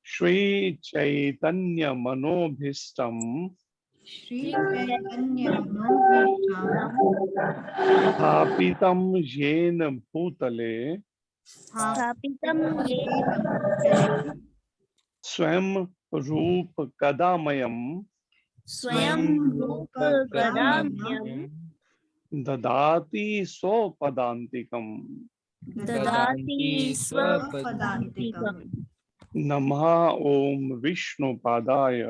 श्री चैतन्य मनोभीष्टम श्री चैतन्य मनोभीष्टम स्थापितं येन भूतले स्थापितं येन भूतले स्वयं रूप कदामयम् स्वयं रूप गदाम्यं ददाति स्वपदान्तिकम्। ददाति स्वपदान्तिकम्। स्वपदान्तिकम्। नमः ओम विष्णुपादाय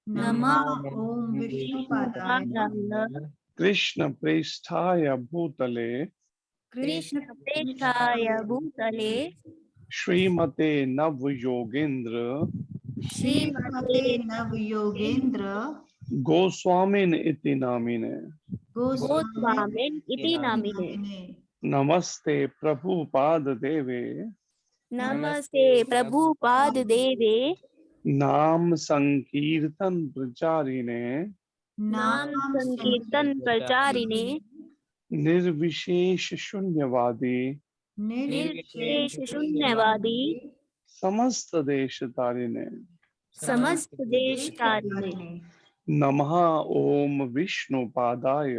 नमः ओम विष्णुपादाय कृष्ण प्रेष्ठाय भूतले कृष्णप्रेष्ठाय भूतले श्रीमते नव योगेन्द्र श्रीमते नवयोगेन्द्र गोस्वामिन इति नामिने गोस्वामिन् इति नामिने नमस्ते प्रभुपाद देवे नमस्ते प्रभुपाद देवे नाम संकीर्तन प्रचारिणे नाम संकीर्तन प्रचारिणे निर्विशेष शून्यवादी निर्विशेष शून्यवादी समस्त देश तारिणे समस्त देश तारिणे नमः ओम विष्णुपादाय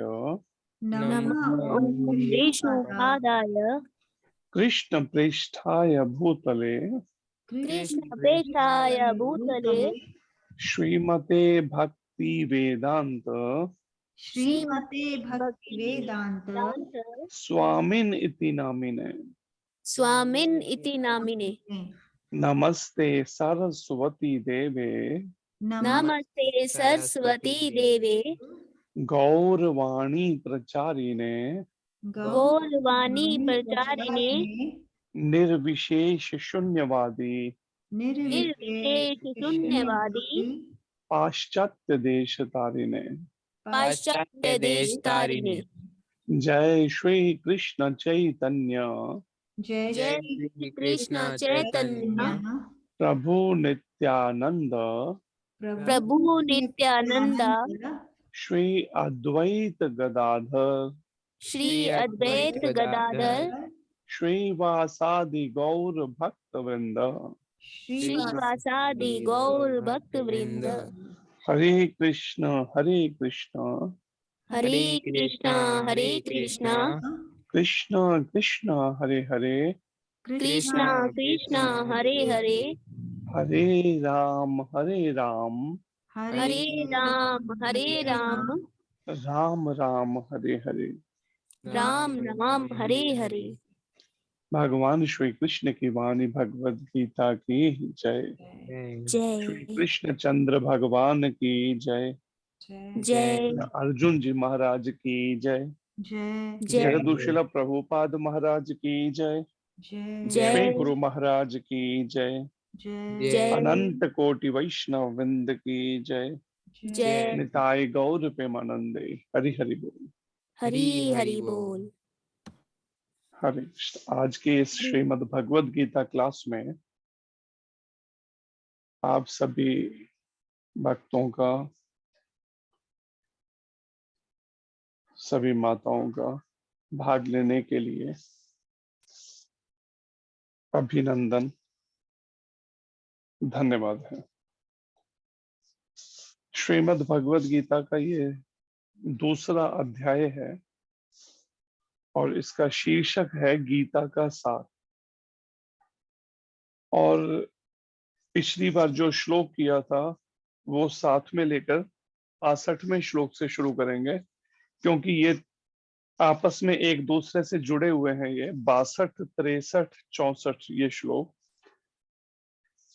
नमः ओम विष्णुपादाय कृष्ण प्रेष्ठाय भूतले कृष्णप्रेष्ठाय भूतले श्रीमते भक्ति वेदांत श्रीमते भक्ति वेदांत स्वामिन इति नामिने स्वामिन् इति नामिने नमस्ते सरस्वती देवे नमस्ते सरस्वती देवे गौरवाणी प्रचारिणे गौरवाणी प्रचारिणे निर्विशेष शून्यवादी निर्विशेष शून्यवादी पाश्चात्य देश तारिणे पाश्चात्य देश तारिणे जय श्री कृष्ण चैतन्य जय जय श्री कृष्ण चैतन्य प्रभु नित्यानंद प्रभु नित्यानंद श्री अद्वैत गदाधर श्री अद्वैत गदाधर श्रीवासादि गौर भक्त वृंद श्रीवासादि गौर भक्त वृंद हरे कृष्ण हरे कृष्ण कृष्ण कृष्ण हरे हरे कृष्ण कृष्ण हरे हरे हरे राम हरे राम राम राम हरे हरे। राम राम हरे हरे। भगवान श्री कृष्ण की वाणी भगवद गीता की जय। जय श्री कृष्ण चंद्र भगवान की जय। जय अर्जुन जी महाराज की जय। जय जगदुशिला प्रभुपाद महाराज की जय। जय श्री गुरु महाराज की जय। जय अनंत कोटि वैष्णव वृंद की जय। जय निताय गौर प्रेमानंदे। हरि हरि बोल। हरि हरि बोल। हरे कृष्ण। आज के इस श्रीमद् भगवद गीता क्लास में आप सभी भक्तों का, सभी माताओं का भाग लेने के लिए अभिनंदन, धन्यवाद है। श्रीमद् भगवद गीता का ये दूसरा अध्याय है और इसका शीर्षक है गीता का सार। और पिछली बार जो श्लोक किया था वो साथ में लेकर 65वें श्लोक से शुरू करेंगे, क्योंकि ये आपस में एक दूसरे से जुड़े हुए हैं। ये 62, 63, 64 ये श्लोक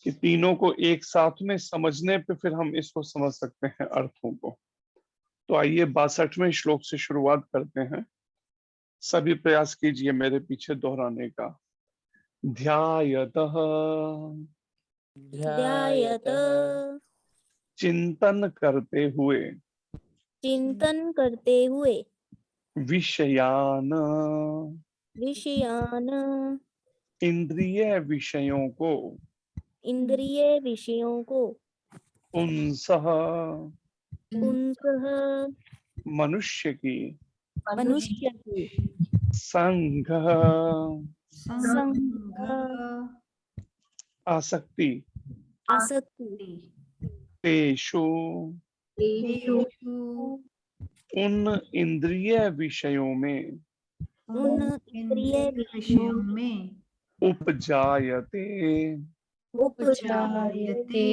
कि तीनों को एक साथ में समझने पे फिर हम इसको समझ सकते हैं अर्थों को। तो आइए 62वें श्लोक से शुरुआत करते हैं। सभी प्रयास कीजिए मेरे पीछे दोहराने का। ध्यायतः ध्यायत चिंतन करते हुए चिंतन करते हुए विषयान विषयान इंद्रिय विषयों को इंद्रिय विषयों को पुंसः पुंसः मनुष्य की मनुष्य की संघ संग आसक्ति आसक्ति तेषु तेषु उन इंद्रिय विषयों में उन इंद्रिय विषयों में उपजायते उपजायते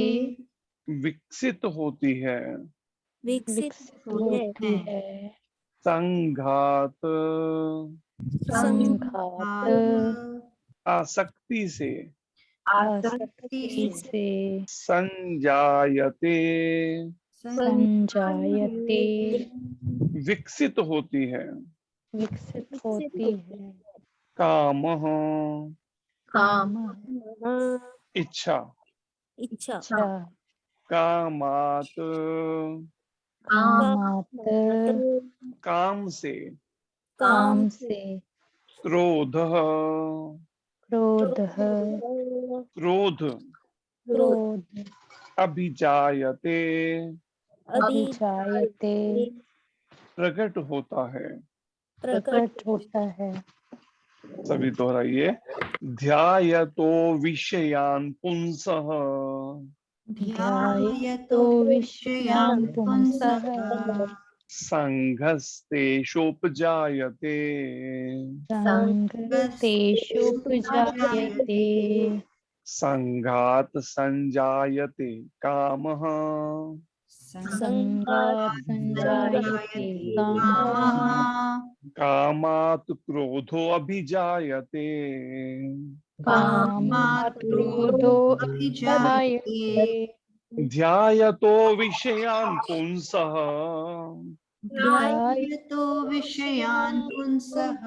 विकसित होती है, विकसित होती है संघात संघात आसक्ति से आसक्ति से संजायते संजायते विकसित होती है, विकसित होती है कामः काम इच्छा, इच्छा कामात कामात काम से, काम से क्रोध क्रोध क्रोध क्रोध अभिजायते अभिजायते प्रकट होता है। प्रकट होता है। सभी दोहराइए। ध्यायतो विषयान् पुंसः ध्यायतो विषयान् पुंसः संघस्तेषोपजायते संगतेषुपजायते संघात संजायते कामः संगात् संजायते कामः कामात् क्रोधो अभिजायते कामात् क्रोधो अभिजायते ध्यायतो विषयान् पुंसः ध्यायतो विषयान् पुंसः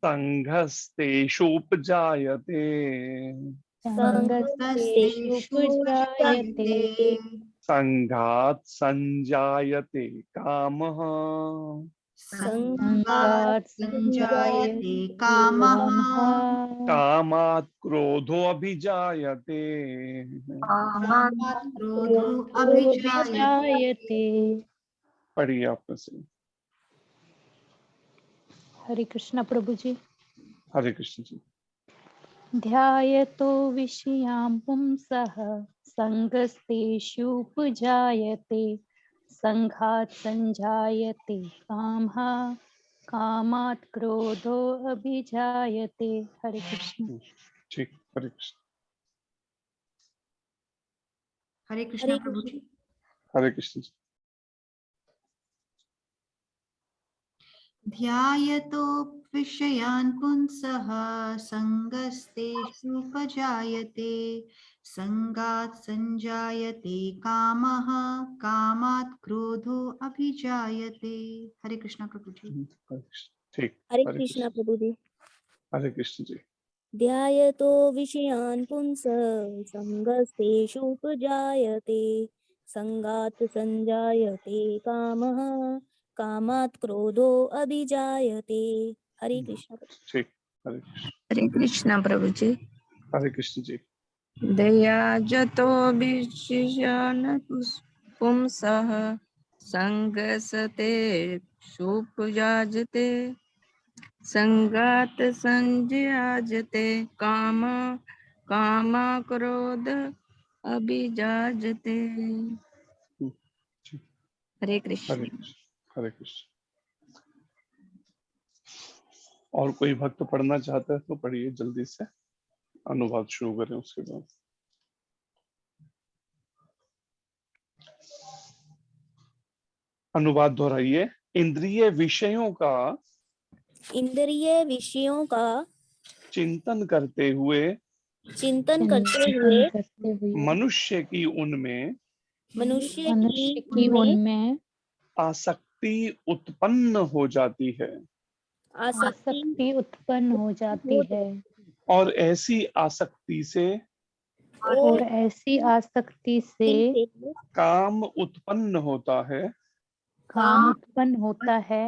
संघस्तेषोपजायते संगतेषुपजायते संघात संजायते कामः संगात् संजायते कामः कामात् क्रोधो अभिजायते कामात् क्रोधो अभिजायते। पढ़िए आपने से। हरे कृष्णा प्रभु जी। हरे कृष्ण जी। ध्यायतो विषयां पुंसः संगस्तेषुपजायते संघात् संजायते कामः कामात् क्रोधो अभिजायते। हरे कृष्ण। ठीक, हरे कृष्ण। हरे कृष्णा प्रभु जी। हरे कृष्ण जी। ध्यायतो विषयान् पुंसः संगस्तेषुपजायते संगात् संजायते कामः कामात् क्रोधो अभिजायते। हरे कृष्णा प्रभु जी। हरे कृष्ण। ठीक, हरे हरे कृष्णा कृष्ण। प्रभु जी। हरे कृष्ण जी। ध्यायतो विषयान् पुंसः संगस्तेषुपजायते संगात् संजायते कामः कामात् क्रोधो अभिजायते। हरे कृष्ण। ठीक, हरे कृष्ण। हरे कृष्णा प्रभु जी। हरे कृष्ण जी। दयाजतो विषयान् पुंसः संगसते शुपजाजते संगात संजाजते काम कामा क्रोध अभिजाजते। ठीक, हरे हरे कृष्ण। कृष्ण। हरे कृष्ण। और कोई भक्त पढ़ना चाहता है तो पढ़िए जल्दी से, अनुवाद शुरू करें उसके बाद। अनुवाद दोहराइए। इंद्रिय विषयों का इंद्रिय विषयों का चिंतन करते हुए चिंतन करते हुए मनुष्य की उनमें मनुष्य की उनमें आसक्ति उत्पन्न हो जाती है आसक्ति उत्पन्न हो जाती है और ऐसी आसक्ति से और ऐसी आसक्ति से काम उत्पन्न होता है काम उत्पन्न होता है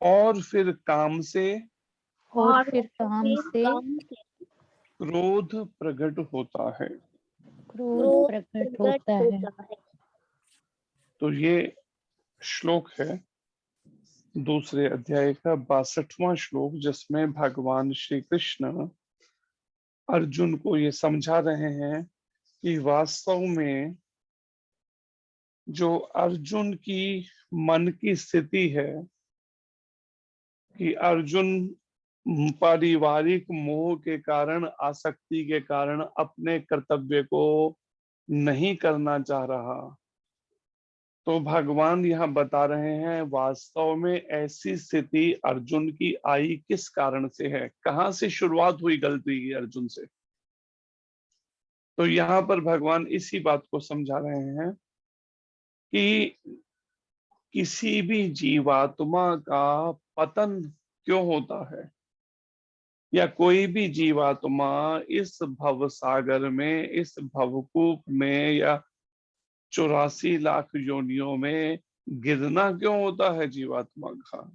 और फिर काम से क्रोध प्रकट होता है। क्रोध प्रकट होता है। तो ये श्लोक है दूसरे अध्याय का 62वां श्लोक, जिसमें भगवान श्री कृष्ण अर्जुन को ये समझा रहे हैं कि वास्तव में जो अर्जुन की मन की स्थिति है कि अर्जुन पारिवारिक मोह के कारण, आसक्ति के कारण अपने कर्तव्य को नहीं करना चाह रहा, तो भगवान यहाँ बता रहे हैं वास्तव में ऐसी स्थिति अर्जुन की आई किस कारण से है, कहां से शुरुआत हुई गलती की अर्जुन से। तो यहाँ पर भगवान इसी बात को समझा रहे हैं कि किसी भी जीवात्मा का पतन क्यों होता है, या कोई भी जीवात्मा इस भव सागर में, इस भवकूप में, या 84 लाख योनियों में गिरना क्यों होता है जीवात्मा का।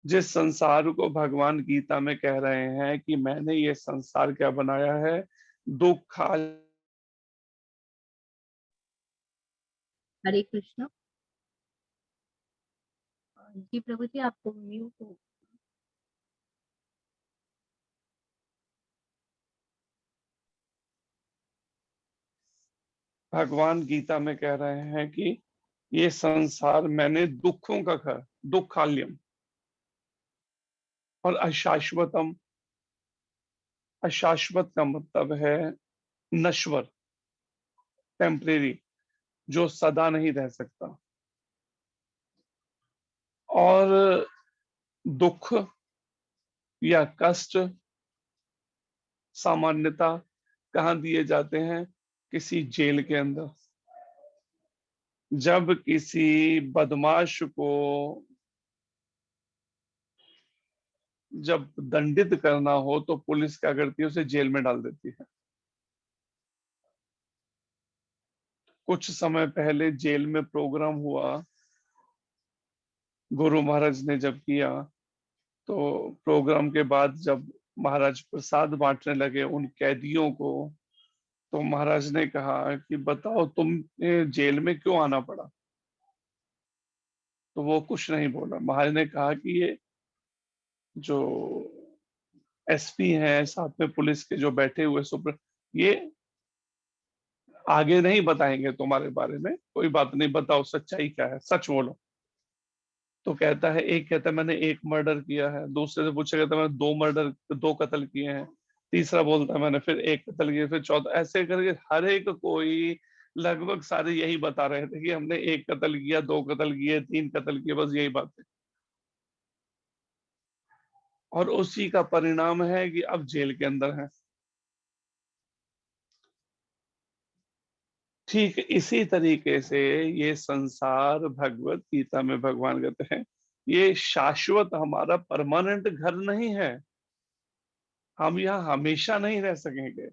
जिस संसार को भगवान गीता में कह रहे हैं कि मैंने ये संसार क्या बनाया है, दुख। हरे कृष्ण। जी प्रभु जी, आपको म्यूट हो। भगवान गीता में कह रहे हैं कि ये संसार मैंने दुखों का घर, दुखाल्यम, और अशाश्वतम, अशाश्वत का मतलब है नश्वर, टेम्परेरी, जो सदा नहीं रह सकता। और दुख या कष्ट सामान्यता कहाँ दिए जाते हैं, किसी जेल के अंदर। जब किसी बदमाश को जब दंडित करना हो तो पुलिस क्या करती है, उसे जेल में डाल देती है। कुछ समय पहले जेल में प्रोग्राम हुआ, गुरु महाराज ने जब किया, तो प्रोग्राम के बाद जब महाराज प्रसाद बांटने लगे उन कैदियों को, तो महाराज ने कहा कि बताओ तुमने जेल में क्यों आना पड़ा। तो वो कुछ नहीं बोला। महाराज ने कहा कि ये जो एसपी हैं, साथ में पुलिस के जो बैठे हुए सुपर, ये आगे नहीं बताएंगे तुम्हारे बारे में, कोई बात नहीं, बताओ सच्चाई क्या है, सच बोलो। तो कहता है, एक कहता है मैंने एक मर्डर किया है, दूसरे से पूछा कहता है मैंने 2 मर्डर, 2 कत्ल किए हैं, तीसरा बोलता है मैंने फिर 1 कत्ल किया, फिर चौथा, ऐसे करके हर एक कोई लगभग सारे यही बता रहे थे कि हमने 1 कत्ल किया, 2 कत्ल किए, 3 कत्ल किए, बस यही बात है। और उसी का परिणाम है कि अब जेल के अंदर है। ठीक इसी तरीके से ये संसार भगवत गीता में भगवान कहते हैं ये शाश्वत, हमारा परमानेंट घर नहीं है, हम यहाँ हमेशा नहीं रह सकेंगे।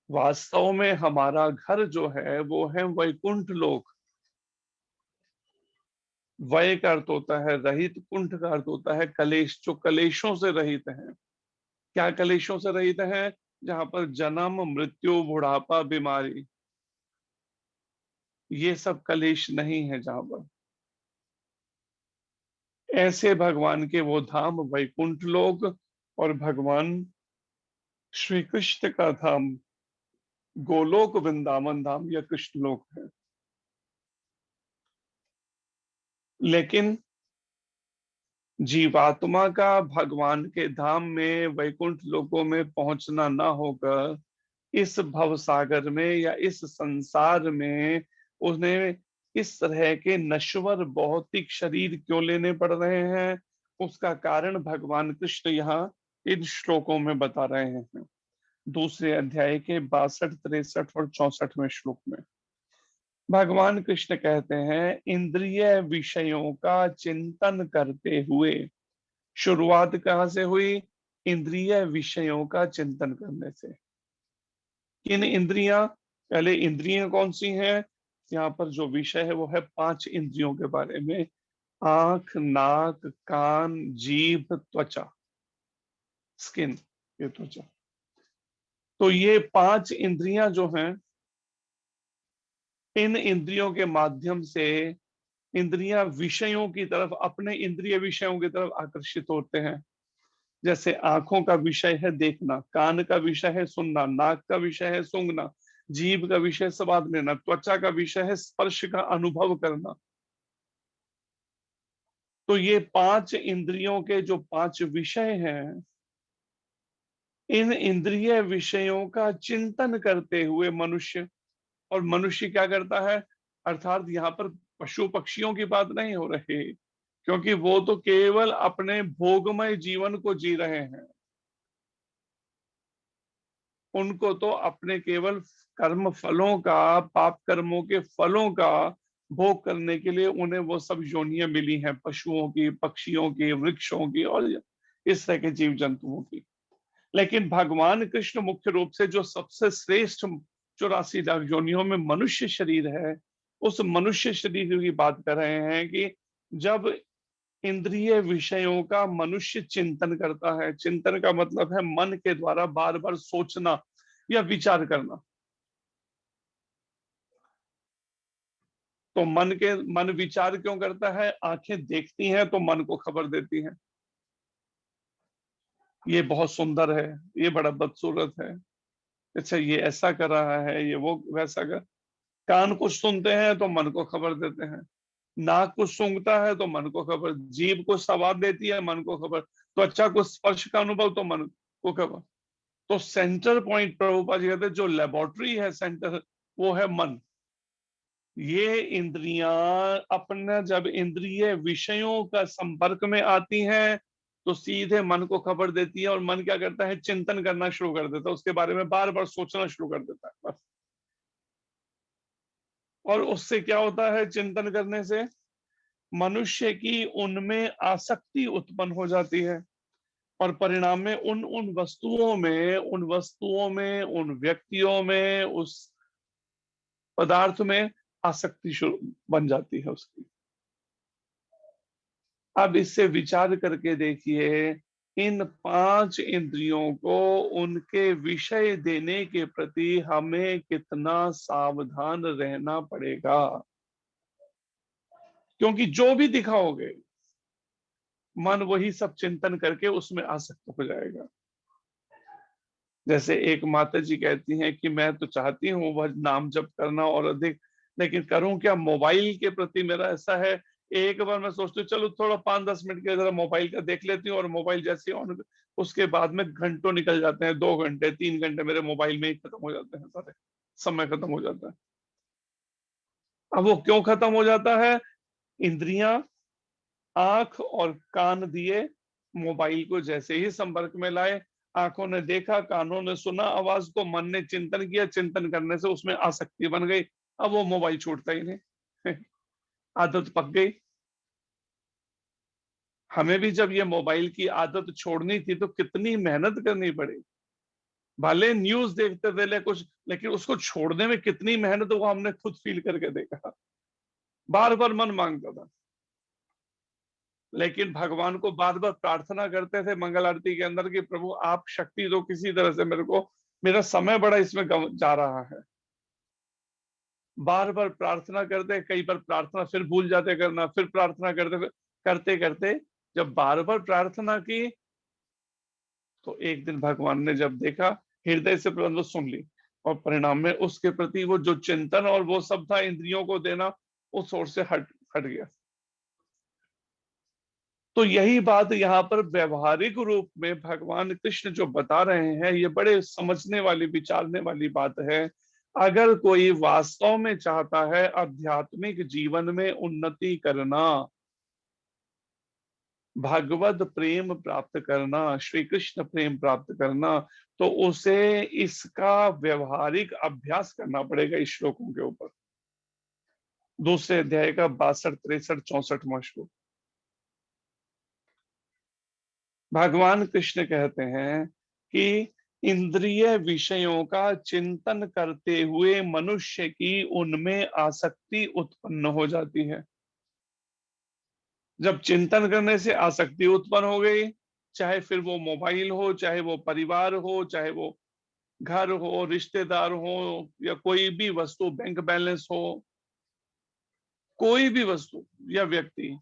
वास्तव में हमारा घर जो है वो है वैकुंठ लोक। वय का अर्थ होता है रहित, कुंठ का अर्थ होता है कलेश, जो कलेशों से रहित हैं। क्या कलेशों से रहित हैं? जहां पर जन्म, मृत्यु, बुढ़ापा, बीमारी, ये सब कलेश नहीं है जहां पर। ऐसे भगवान के वो धाम वैकुंठ लोक, और भगवान श्री कृष्ण का धाम गोलोक वृंदावन धाम या कृष्ण लोक है। लेकिन जीवात्मा का भगवान के धाम में, वैकुंठ लोकों में पहुंचना ना होकर इस भव सागर में या इस संसार में उन्हें इस तरह के नश्वर भौतिक शरीर क्यों लेने पड़ रहे हैं, उसका कारण भगवान कृष्ण यहाँ इन श्लोकों में बता रहे हैं। दूसरे अध्याय के 62, 63 और 64वें श्लोक में भगवान कृष्ण कहते हैं, इंद्रिय विषयों का चिंतन करते हुए। शुरुआत कहां से हुई? इंद्रिय विषयों का चिंतन करने से। किन इंद्रियां? पहले इंद्रियां कौन सी हैं? यहाँ पर जो विषय है वो है 5 इंद्रियों के बारे में, आंख, नाक, कान, जीभ, त्वचा, स्किन, ये त्वचा। तो ये 5 इंद्रियां जो हैं, इन इंद्रियों के माध्यम से इंद्रियां विषयों की तरफ, अपने इंद्रिय विषयों की तरफ आकर्षित होते हैं। जैसे आंखों का विषय है देखना, कान का विषय है सुनना, नाक का विषय है सूंघना, जीभ का विषय स्वाद लेना, त्वचा का विषय है स्पर्श का अनुभव करना। तो ये 5 इंद्रियों के जो 5 विषय हैं, इन इंद्रिय विषयों का चिंतन करते हुए मनुष्य, और मनुष्य क्या करता है, अर्थात यहाँ पर पशु पक्षियों की बात नहीं हो रही, क्योंकि वो तो केवल अपने भोगमय जीवन को जी रहे हैं। उनको तो अपने केवल कर्म फलों का, पाप कर्मों के फलों का भोग करने के लिए उन्हें वो सब योनियां मिली हैं, पशुओं की, पक्षियों की, वृक्षों की और इस तरह के जीव जंतुओं की। लेकिन भगवान कृष्ण मुख्य रूप से जो सबसे श्रेष्ठ 84 लाख योनियों में मनुष्य शरीर है, उस मनुष्य शरीर की बात कर रहे हैं कि जब इंद्रिय विषयों का मनुष्य चिंतन करता है, चिंतन का मतलब है मन के द्वारा बार बार सोचना या विचार करना। तो मन विचार क्यों करता है, आंखें देखती हैं तो मन को खबर देती हैं, ये बहुत सुंदर है, ये बड़ा बदसूरत है, अच्छा ये ऐसा कर रहा है, ये वो वैसा कर। कान कुछ सुनते हैं तो मन को खबर देते हैं, नाक को सूंघता है तो मन को खबर, जीभ को स्वाद देती है मन को खबर, त्वचा को स्पर्श का अनुभव तो मन को खबर। तो सेंटर पॉइंट प्रभुपाद जी कहते हैं जो लेबोरेटरी है सेंटर, वो है मन। ये इंद्रियां अपना जब इंद्रिय विषयों का संपर्क में आती हैं तो सीधे मन को खबर देती है, और मन क्या करता है, चिंतन करना शुरू कर देता है, उसके बारे में बार बार सोचना शुरू कर देता है बस। और उससे क्या होता है, चिंतन करने से मनुष्य की उनमें आसक्ति उत्पन्न हो जाती है, और परिणाम में उन वस्तुओं में, उन व्यक्तियों में, उस पदार्थ में आसक्ति शुरू बन जाती है उसकी। अब इससे विचार करके देखिए, इन 5 इंद्रियों को उनके विषय देने के प्रति हमें कितना सावधान रहना पड़ेगा, क्योंकि जो भी दिखाओगे मन वही सब चिंतन करके उसमें आसक्त हो जाएगा। जैसे एक माता जी कहती हैं कि मैं तो चाहती हूँ वह नाम जप करना और अधिक, लेकिन करूं क्या, मोबाइल के प्रति मेरा ऐसा है, एक बार मैं सोचती हूँ चलो थोड़ा 5-10 मिनट के जरा मोबाइल का देख लेती हूँ, और मोबाइल जैसे ऑन, उसके बाद में घंटों निकल जाते हैं, 2 घंटे 3 घंटे मेरे मोबाइल में ही खत्म हो जाते हैं, सारे समय खत्म हो जाता है। अब वो क्यों खत्म हो जाता है, इंद्रियां, आंख और कान दिए, मोबाइल को जैसे ही संपर्क में लाए, आंखों ने देखा, कानों ने सुना आवाज को, मन ने चिंतन किया, चिंतन करने से उसमें आसक्ति बन गई, अब वो मोबाइल छूटता ही नहीं आदत पक गई। हमें भी जब ये मोबाइल की आदत छोड़नी थी तो कितनी मेहनत करनी पड़ी, भले न्यूज देखते थे कुछ, लेकिन उसको छोड़ने में कितनी मेहनत वो हमने खुद फील करके देखा, बार बार मन मांगता था। लेकिन भगवान को बार बार प्रार्थना करते थे मंगल आरती के अंदर कि प्रभु आप शक्ति दो किसी तरह से मेरे को, मेरा समय बड़ा इसमें जा रहा है। बार बार प्रार्थना करते, कई बार प्रार्थना फिर भूल जाते करना, फिर प्रार्थना करते करते जब बार बार प्रार्थना की तो एक दिन भगवान ने जब देखा, हृदय से प्रार्थना सुन ली, और परिणाम में उसके प्रति वो जो चिंतन और वो सब था इंद्रियों को देना, उस ओर से हट गया। तो यही बात यहाँ पर व्यवहारिक रूप में भगवान कृष्ण जो बता रहे हैं, ये बड़े समझने वाली, विचारने वाली बात है। अगर कोई वास्तव में चाहता है आध्यात्मिक जीवन में उन्नति करना, भगवत प्रेम प्राप्त करना, श्री कृष्ण प्रेम प्राप्त करना, तो उसे इसका व्यवहारिक अभ्यास करना पड़ेगा इस श्लोकों के ऊपर। दूसरे अध्याय का 62, 63, 64वां श्लोक। भगवान कृष्ण कहते हैं कि इंद्रिय विषयों का चिंतन करते हुए मनुष्य की उनमें आसक्ति उत्पन्न हो जाती है। जब चिंतन करने से आसक्ति उत्पन्न हो गई, चाहे फिर वो मोबाइल हो, चाहे वो परिवार हो, चाहे वो घर हो, रिश्तेदार हो, या कोई भी वस्तु, बैंक बैलेंस हो, कोई भी वस्तु या व्यक्ति,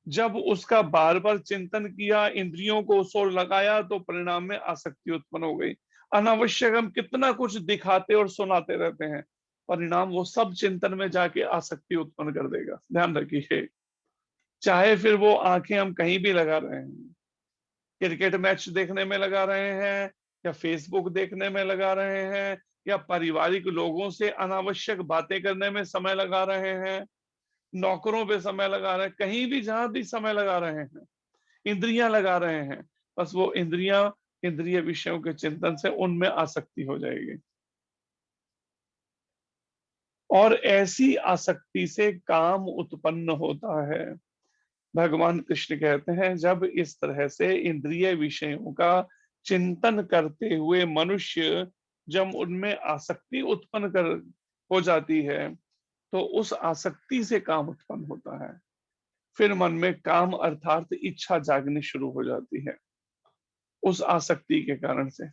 जब उसका बार बार चिंतन किया, इंद्रियों को उस ओर लगाया, तो परिणाम में आसक्ति उत्पन्न हो गई। अनावश्यक हम कितना कुछ दिखाते और सुनाते रहते हैं, परिणाम वो सब चिंतन में जाके आसक्ति उत्पन्न कर देगा। ध्यान रखिए, चाहे फिर वो आंखें हम कहीं भी लगा रहे हैं, क्रिकेट मैच देखने में लगा रहे हैं, या फेसबुक देखने में लगा रहे हैं, या पारिवारिक लोगों से अनावश्यक बातें करने में समय लगा रहे हैं, नौकरों पे समय लगा रहे हैं, कहीं भी जहां भी समय लगा रहे हैं, इंद्रियां लगा रहे हैं, बस वो इंद्रियां इंद्रिय विषयों के चिंतन से उनमें आसक्ति हो जाएगी। और ऐसी आसक्ति से काम उत्पन्न होता है। भगवान कृष्ण कहते हैं, जब इस तरह से इंद्रिय विषयों का चिंतन करते हुए मनुष्य जब उनमें आसक्ति उत्पन्न कर हो जाती है, तो उस आसक्ति से काम उत्पन्न होता है। फिर मन में काम अर्थात इच्छा जागनी शुरू हो जाती है उस आसक्ति के कारण से।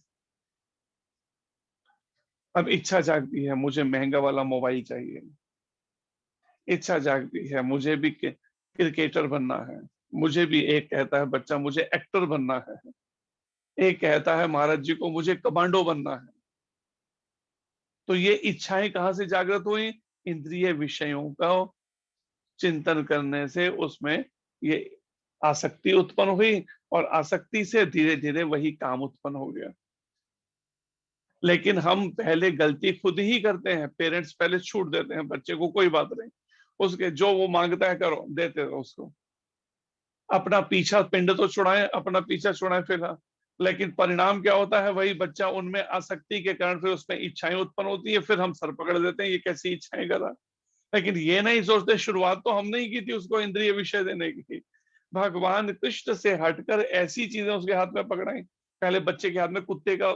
अब इच्छा जागती है, मुझे महंगा वाला मोबाइल चाहिए। इच्छा जागती है, मुझे भी क्रिकेटर बनना है। मुझे भी, एक कहता है बच्चा मुझे एक्टर बनना है, एक कहता है महाराज जी को मुझे कमांडो बनना है। तो ये इच्छाएं कहां से जागृत हुई? इंद्रिय विषयों का चिंतन करने से उसमें ये आसक्ति उत्पन्न हुई, और आसक्ति से धीरे धीरे वही काम उत्पन्न हो गया। लेकिन हम पहले गलती खुद ही करते हैं। पेरेंट्स पहले छूट देते हैं बच्चे को, कोई बात नहीं, उसके जो वो मांगता है करो, देते रहो उसको, अपना पीछा पिंड तो छुड़ाएं, अपना पीछा छुड़ाएं फिलहाल। लेकिन परिणाम क्या होता है? वही बच्चा उनमें आसक्ति के कारण फिर उसमें इच्छाएं उत्पन्न होती है, फिर हम सर पकड़ देते हैं, ये कैसी इच्छाएं कर रहा। लेकिन ये नहीं सोचते शुरुआत तो हमने ही की थी उसको इंद्रिय विषय देने की। भगवान कृष्ण से हटकर ऐसी चीजें उसके हाथ में पकड़ाई। पहले बच्चे के हाथ में कुत्ते का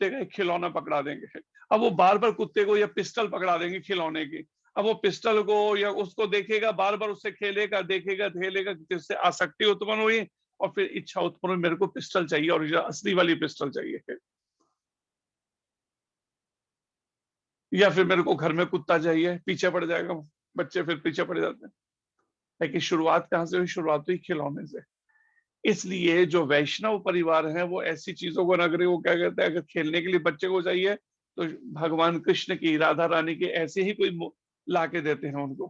एक खिलौना पकड़ा देंगे, अब वो बार बार कुत्ते को या पिस्टल पकड़ा देंगे खिलौने की। अब वो पिस्टल को या उसको देखेगा, बार बार उससे खेलेगा, देखेगा, खेलेगा, जिससे आसक्ति उत्पन्न हुई, और फिर इच्छा उत्पन्न हुई, मेरे को पिस्टल चाहिए, और असली वाली पिस्टल चाहिए, या फिर मेरे को घर में कुत्ता चाहिए। पीछे पड़ जाएगा, बच्चे फिर पीछे पड़ जाते हैं। लेकिन शुरुआत कहां से हुई? शुरुआत हुई खिलौने से। इसलिए जो वैष्णव परिवार है वो ऐसी चीजों को नगरी को क्या कहते हैं, अगर खेलने के लिए बच्चे को चाहिए तो भगवान कृष्ण की, राधा रानी के ऐसे ही कोई लाके देते हैं उनको,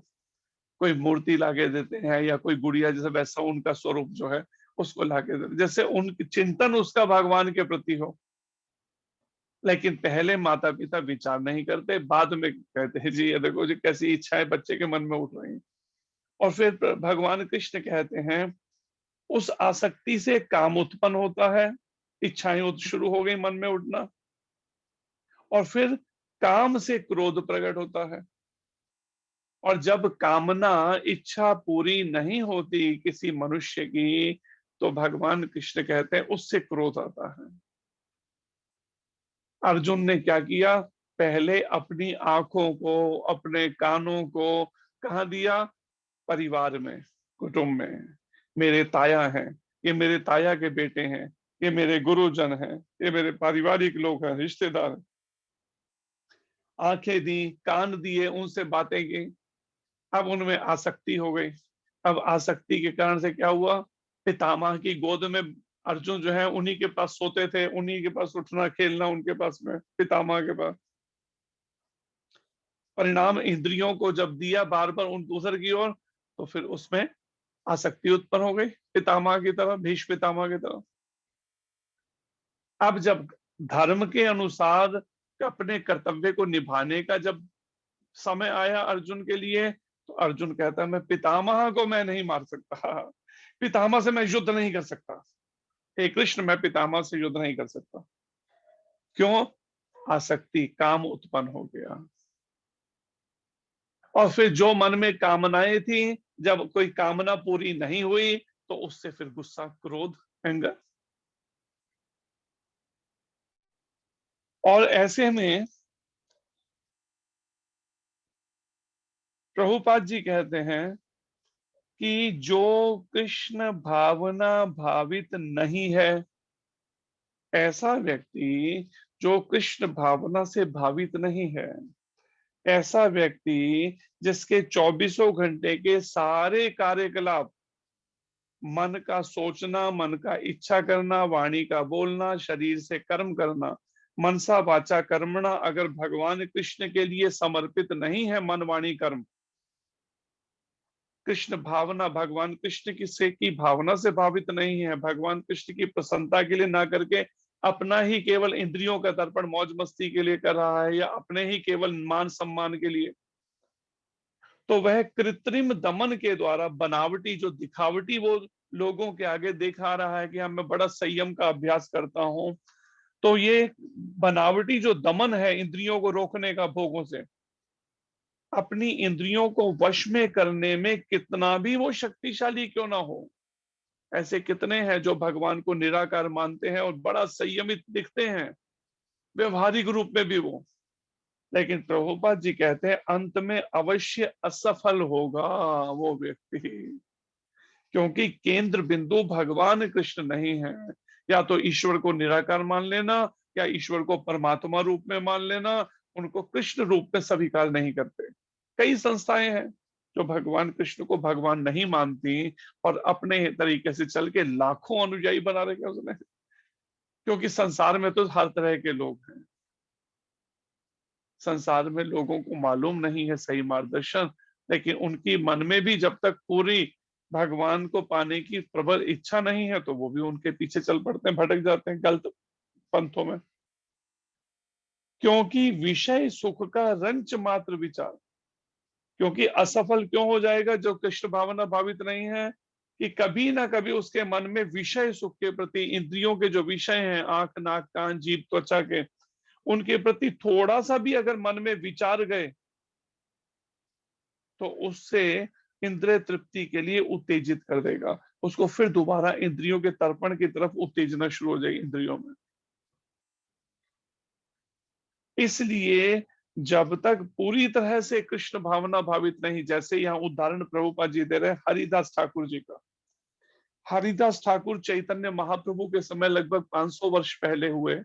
कोई मूर्ति लाके देते हैं, या कोई गुड़िया जैसे वैसा उनका स्वरूप जो है उसको लाके देते हैं, जैसे उनकी चिंतन उसका भगवान के प्रति हो। लेकिन पहले माता पिता विचार नहीं करते, बाद में कहते हैं जी ये देखो जी कैसी इच्छाएं बच्चे के मन में उठ रही हैं। और फिर भगवान कृष्ण कहते हैं उस आसक्ति से काम उत्पन्न होता है, इच्छाएं शुरू हो गई मन में उठना, और फिर काम से क्रोध प्रकट होता है। और जब कामना, इच्छा पूरी नहीं होती किसी मनुष्य की, तो भगवान कृष्ण कहते हैं उससे क्रोध आता है। अर्जुन ने क्या किया? पहले अपनी आंखों को, अपने कानों को कहाँ दिया? परिवार में, कुटुंब में। मेरे ताया हैं, ये मेरे ताया के बेटे हैं, ये मेरे गुरुजन हैं, ये मेरे पारिवारिक लोग हैं, रिश्तेदार हैं। आंखें दी, कान दिए, उनसे बातें की। अब उनमें आसक्ति हो गई। अब आसक्ति के कारण से क्या हुआ? पितामह की गोद में अर्जुन जो है उन्हीं के पास सोते थे, उन्हीं के पास उठना खेलना, उनके पास में, पितामह के पास। परिणाम इंद्रियों को जब दिया बार बार उन दूसर की ओर, तो फिर उसमें आसक्ति उत्पन्न हो गई पितामह की तरफ, भीष्म पितामह की तरफ। अब जब धर्म के अनुसार अपने कर्तव्य को निभाने का जब समय आया अर्जुन के लिए, तो अर्जुन कहता है मैं पितामह को मैं नहीं मार सकता, पितामह से मैं युद्ध नहीं कर सकता, हे कृष्ण मैं पितामह से युद्ध नहीं कर सकता। क्यों? आसक्ति, काम उत्पन्न हो गया। और फिर जो मन में कामनाएं थी, जब कोई कामना पूरी नहीं हुई, तो उससे फिर गुस्सा, क्रोध, एंगर। और ऐसे में प्रभुपाद जी कहते हैं कि जो कृष्ण भावना भावित नहीं है, ऐसा व्यक्ति जो कृष्ण भावना से भावित नहीं है, ऐसा व्यक्ति जिसके 24 घंटे के सारे कार्यकलाप मन का सोचना, मन का इच्छा करना, वाणी का बोलना, शरीर से कर्म करना, मनसा वाचा कर्मणा, अगर भगवान कृष्ण के लिए समर्पित नहीं है मन वाणी कर्म, कृष्ण भावना, भगवान कृष्ण की भावना से भावित नहीं है, भगवान कृष्ण की प्रसन्नता के लिए ना करके अपना ही केवल इंद्रियों का तर्पण मौज मस्ती के लिए कर रहा है, या अपने ही केवल मान सम्मान के लिए, तो वह कृत्रिम दमन के द्वारा बनावटी, जो दिखावटी वो लोगों के आगे दिखा रहा है कि हम मैं बड़ा संयम का अभ्यास करता हूं, तो ये बनावटी जो दमन है इंद्रियों को रोकने का भोगों से, अपनी इंद्रियों को वश में करने में कितना भी वो शक्तिशाली क्यों ना हो, ऐसे कितने हैं जो भगवान को निराकार मानते हैं और बड़ा संयमित दिखते हैं व्यवहारिक रूप में भी वो, लेकिन प्रभुपाद जी कहते हैं अंत में अवश्य असफल होगा वो व्यक्ति, क्योंकि केंद्र बिंदु भगवान कृष्ण नहीं है। या तो ईश्वर को निराकार मान लेना, या ईश्वर को परमात्मा रूप में मान लेना, उनको कृष्ण रूप में स्वीकार नहीं करते। कई संस्थाएं हैं जो भगवान कृष्ण को भगवान नहीं मानती और अपने तरीके से चल के लाखों अनुयायी बना रखे उसने, क्योंकि संसार में तो हर तरह के लोग हैं, संसार में लोगों को मालूम नहीं है सही मार्गदर्शन, लेकिन उनकी मन में भी जब तक पूरी भगवान को पाने की प्रबल इच्छा नहीं है तो वो भी उनके पीछे चल पड़ते हैं, भटक जाते हैं गलत पंथों में। क्योंकि विषय सुख का रंच मात्र विचार, क्योंकि असफल क्यों हो जाएगा जो कृष्ण भावना भावित नहीं है, कि कभी ना कभी उसके मन में विषय सुख के प्रति, इंद्रियों के जो विषय हैं आंख नाक कान जीभ त्वचा के, उनके प्रति थोड़ा सा भी अगर मन में विचार गए तो उससे इंद्रिय तृप्ति के लिए उत्तेजित कर देगा उसको, फिर दोबारा इंद्रियों के तर्पण की तरफ उत्तेजना शुरू हो जाएगी इंद्रियों में। इसलिए जब तक पूरी तरह से कृष्ण भावना भावित नहीं, जैसे यहाँ उदाहरण प्रभुपाद जी दे रहे हैं हरिदास ठाकुर जी का। हरिदास ठाकुर चैतन्य महाप्रभु के समय लगभग 500 वर्ष पहले हुए,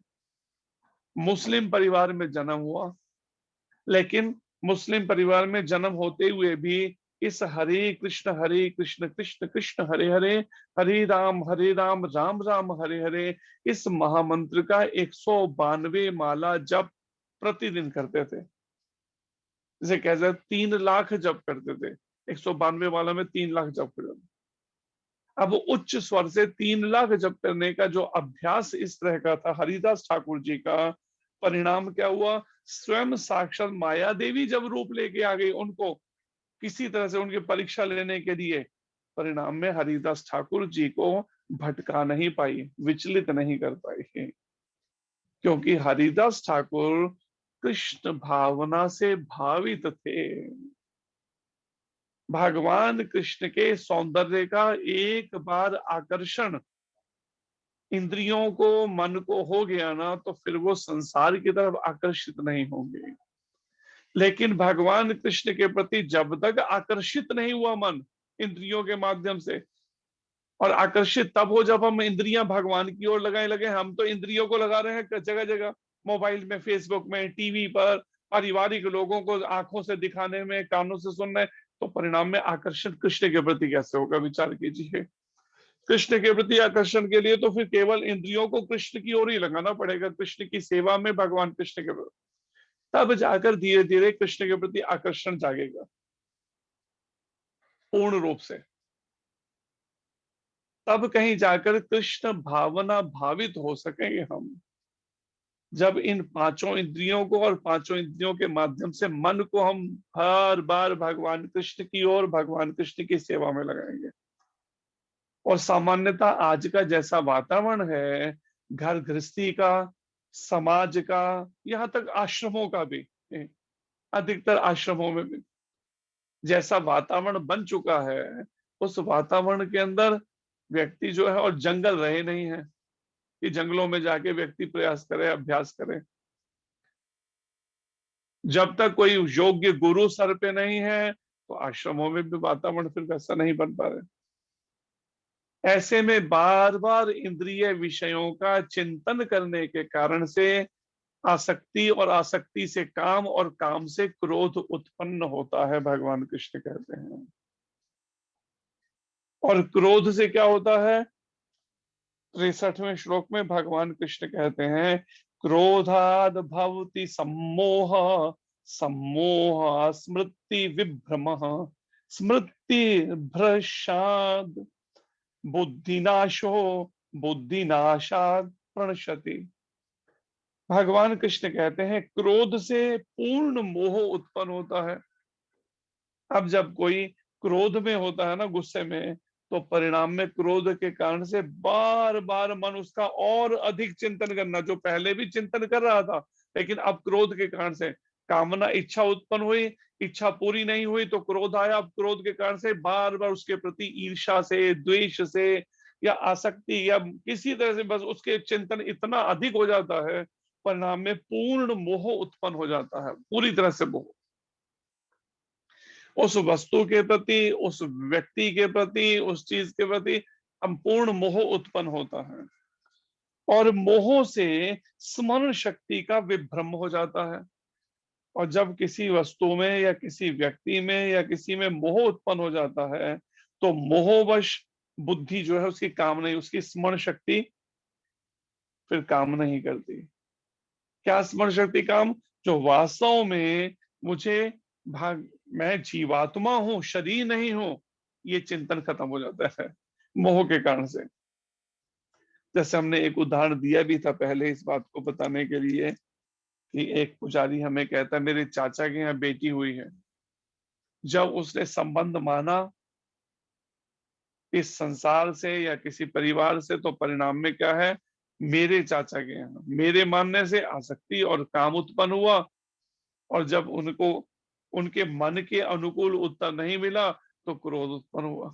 मुस्लिम परिवार में जन्म हुआ, लेकिन मुस्लिम परिवार में जन्म होते हुए भी इस हरे कृष्ण कृष्ण कृष्ण हरे हरे, हरे राम राम राम हरे हरे, इस महामंत्र का 192 माला जप प्रतिदिन करते थे। जैसे कहते 3 लाख जप करते थे, 192 माला में 3 लाख जप करते थे। अब उच्च स्वर से 3 लाख जप करने का जो अभ्यास इस तरह का था हरिदास ठाकुर जी का, परिणाम क्या हुआ, स्वयं साक्षात माया देवी जब रूप लेके आ गई उनको किसी तरह से उनकी परीक्षा लेने के लिए, परिणाम में हरिदास ठाकुर जी को भटका नहीं पाई, विचलित नहीं कर पाई, क्योंकि हरिदास ठाकुर कृष्ण भावना से भावित थे। भगवान कृष्ण के सौंदर्य का एक बार आकर्षण इंद्रियों को मन को हो गया ना, तो फिर वो संसार की तरफ आकर्षित नहीं होंगे। लेकिन भगवान कृष्ण के प्रति जब तक आकर्षित नहीं हुआ मन इंद्रियों के माध्यम से, और आकर्षित तब हो जब हम इंद्रियां भगवान की ओर लगाए लगे, हम तो इंद्रियों को लगा रहे हैं जगह जगह, मोबाइल में, फेसबुक में, टीवी पर, पारिवारिक लोगों को आंखों से दिखाने में, कानों से सुनने, तो परिणाम में आकर्षण कृष्ण के प्रति कैसे होगा, विचार कीजिए। कृष्ण के प्रति आकर्षण के लिए तो फिर केवल इंद्रियों को कृष्ण की ओर ही लगाना पड़ेगा, कृष्ण की सेवा में, भगवान कृष्ण के प्रति, तब जाकर धीरे धीरे कृष्ण के प्रति आकर्षण जागेगा पूर्ण रूप से, तब कहीं जाकर कृष्ण भावना भावित हो सकेंगे हम, जब इन 5 इंद्रियों को और 5 इंद्रियों के माध्यम से मन को हम हर बार भगवान कृष्ण की ओर, भगवान कृष्ण की सेवा में लगाएंगे। और सामान्यतः आज का जैसा वातावरण है, घर गृहस्थी का, समाज का, यहाँ तक आश्रमों का भी, अधिकतर आश्रमों में भी जैसा वातावरण बन चुका है, उस वातावरण के अंदर व्यक्ति जो है, और जंगल रहे नहीं है कि जंगलों में जाके व्यक्ति प्रयास करे, अभ्यास करे। जब तक कोई योग्य गुरु सर पे नहीं है तो आश्रमों में भी वातावरण फिर वैसा नहीं बन पा रहे। ऐसे में बार बार इंद्रिय विषयों का चिंतन करने के कारण से आसक्ति, और आसक्ति से काम, और काम से क्रोध उत्पन्न होता है, भगवान कृष्ण कहते हैं। और क्रोध से क्या होता है? 63वें श्लोक में भगवान कृष्ण कहते हैं, क्रोधाद भवति सम्मोह, सम्मोह स्मृति विभ्रमः, स्मृति भ्रशाद बुद्धिनाशो, बुद्धिनाशाद प्रणश्यति। भगवान कृष्ण कहते हैं क्रोध से पूर्ण मोह उत्पन्न होता है। अब जब कोई क्रोध में होता है ना, गुस्से में, तो परिणाम में क्रोध के कारण से बार बार मन उसका और अधिक चिंतन करना, जो पहले भी चिंतन कर रहा था, लेकिन अब क्रोध के कारण से कामना, इच्छा उत्पन्न हुई, इच्छा पूरी नहीं हुई तो क्रोध आया। अब क्रोध के कारण से बार बार उसके प्रति ईर्ष्या से, द्वेष से या आसक्ति या किसी तरह से बस उसके चिंतन इतना अधिक हो जाता है, परिणाम में पूर्ण मोह उत्पन्न हो जाता है, पूरी तरह से मोह, उस वस्तु के प्रति, उस व्यक्ति के प्रति, उस चीज के प्रति संपूर्ण मोह उत्पन्न होता है। और मोह से स्मरण शक्ति का विभ्रम हो जाता है। और जब किसी वस्तु में या किसी व्यक्ति में या किसी में मोह उत्पन्न हो जाता है, तो मोहवश बुद्धि जो है उसकी काम नहीं, उसकी स्मरण शक्ति फिर काम नहीं करती। क्या स्मरण शक्ति काम? जो वास्तव में मुझे मैं जीवात्मा हूं, शरीर नहीं हूं, ये चिंतन खत्म हो जाता है मोह के कारण से। जैसे हमने एक उदाहरण दिया भी था पहले इस बात को बताने के लिए कि एक पुजारी हमें कहता है मेरे चाचा के यहाँ बेटी हुई है। जब उसने संबंध माना इस संसार से या किसी परिवार से, तो परिणाम में क्या है? मेरे चाचा के यहाँ मेरे मानने से आसक्ति और काम उत्पन्न हुआ, और जब उनको उनके मन के अनुकूल उत्तर नहीं मिला तो क्रोध उत्पन्न हुआ,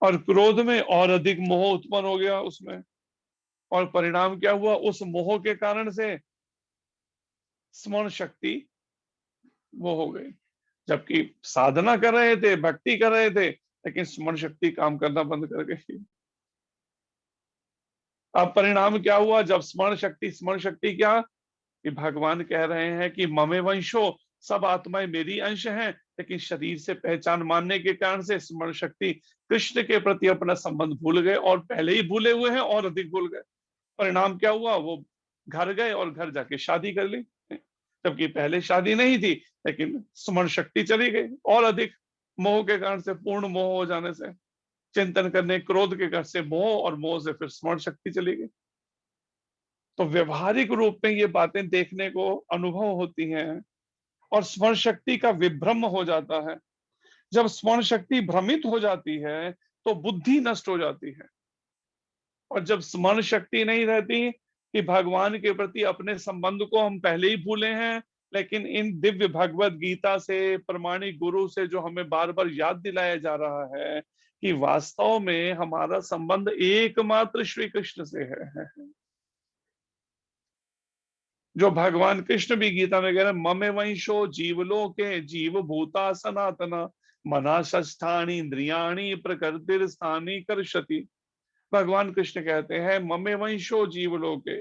और क्रोध में और अधिक मोह उत्पन्न हो गया उसमें। और परिणाम क्या हुआ? उस मोह के कारण से स्मरण शक्ति वो हो गई, जबकि साधना कर रहे थे, भक्ति कर रहे थे, लेकिन स्मरण शक्ति काम करना बंद कर गई। अब परिणाम क्या हुआ? जब स्मरण शक्ति क्या कि भगवान कह रहे हैं कि ममे वंशो, सब आत्माएं मेरी अंश हैं, लेकिन शरीर से पहचान मानने के कारण से स्मरण शक्ति कृष्ण के प्रति अपना संबंध भूल गए, और पहले ही भूले हुए हैं और अधिक भूल गए। परिणाम क्या हुआ? वो घर गए और घर जाके शादी कर ली, जबकि पहले शादी नहीं थी, लेकिन स्मरण शक्ति चली गई और अधिक, मोह के कारण से, पूर्ण मोह हो जाने से, चिंतन करने, क्रोध के कारण से मोह, और मोह से फिर स्मरण शक्ति चली गई। तो व्यवहारिक रूप में ये बातें देखने को अनुभव होती हैं, और स्मरण शक्ति का विभ्रम हो जाता है। जब स्मरण शक्ति भ्रमित हो जाती है तो बुद्धि नष्ट हो जाती है, और जब स्मरण शक्ति नहीं रहती कि भगवान के प्रति अपने संबंध को हम पहले ही भूले हैं, लेकिन इन दिव्य भगवत गीता से, प्रमाणिक गुरु से जो हमें बार बार याद दिलाया जा रहा है कि वास्तव में हमारा संबंध एकमात्र श्री कृष्ण से है। जो भगवान कृष्ण भी गीता में कह रहे हैं, ममे वंशो जीवलोके जीव भूता सनातना मना षष्ठानि इंद्रियाणि प्रकृतिर स्थानी कर्षति। भगवान कृष्ण कहते हैं ममे वंशो जीवलोके,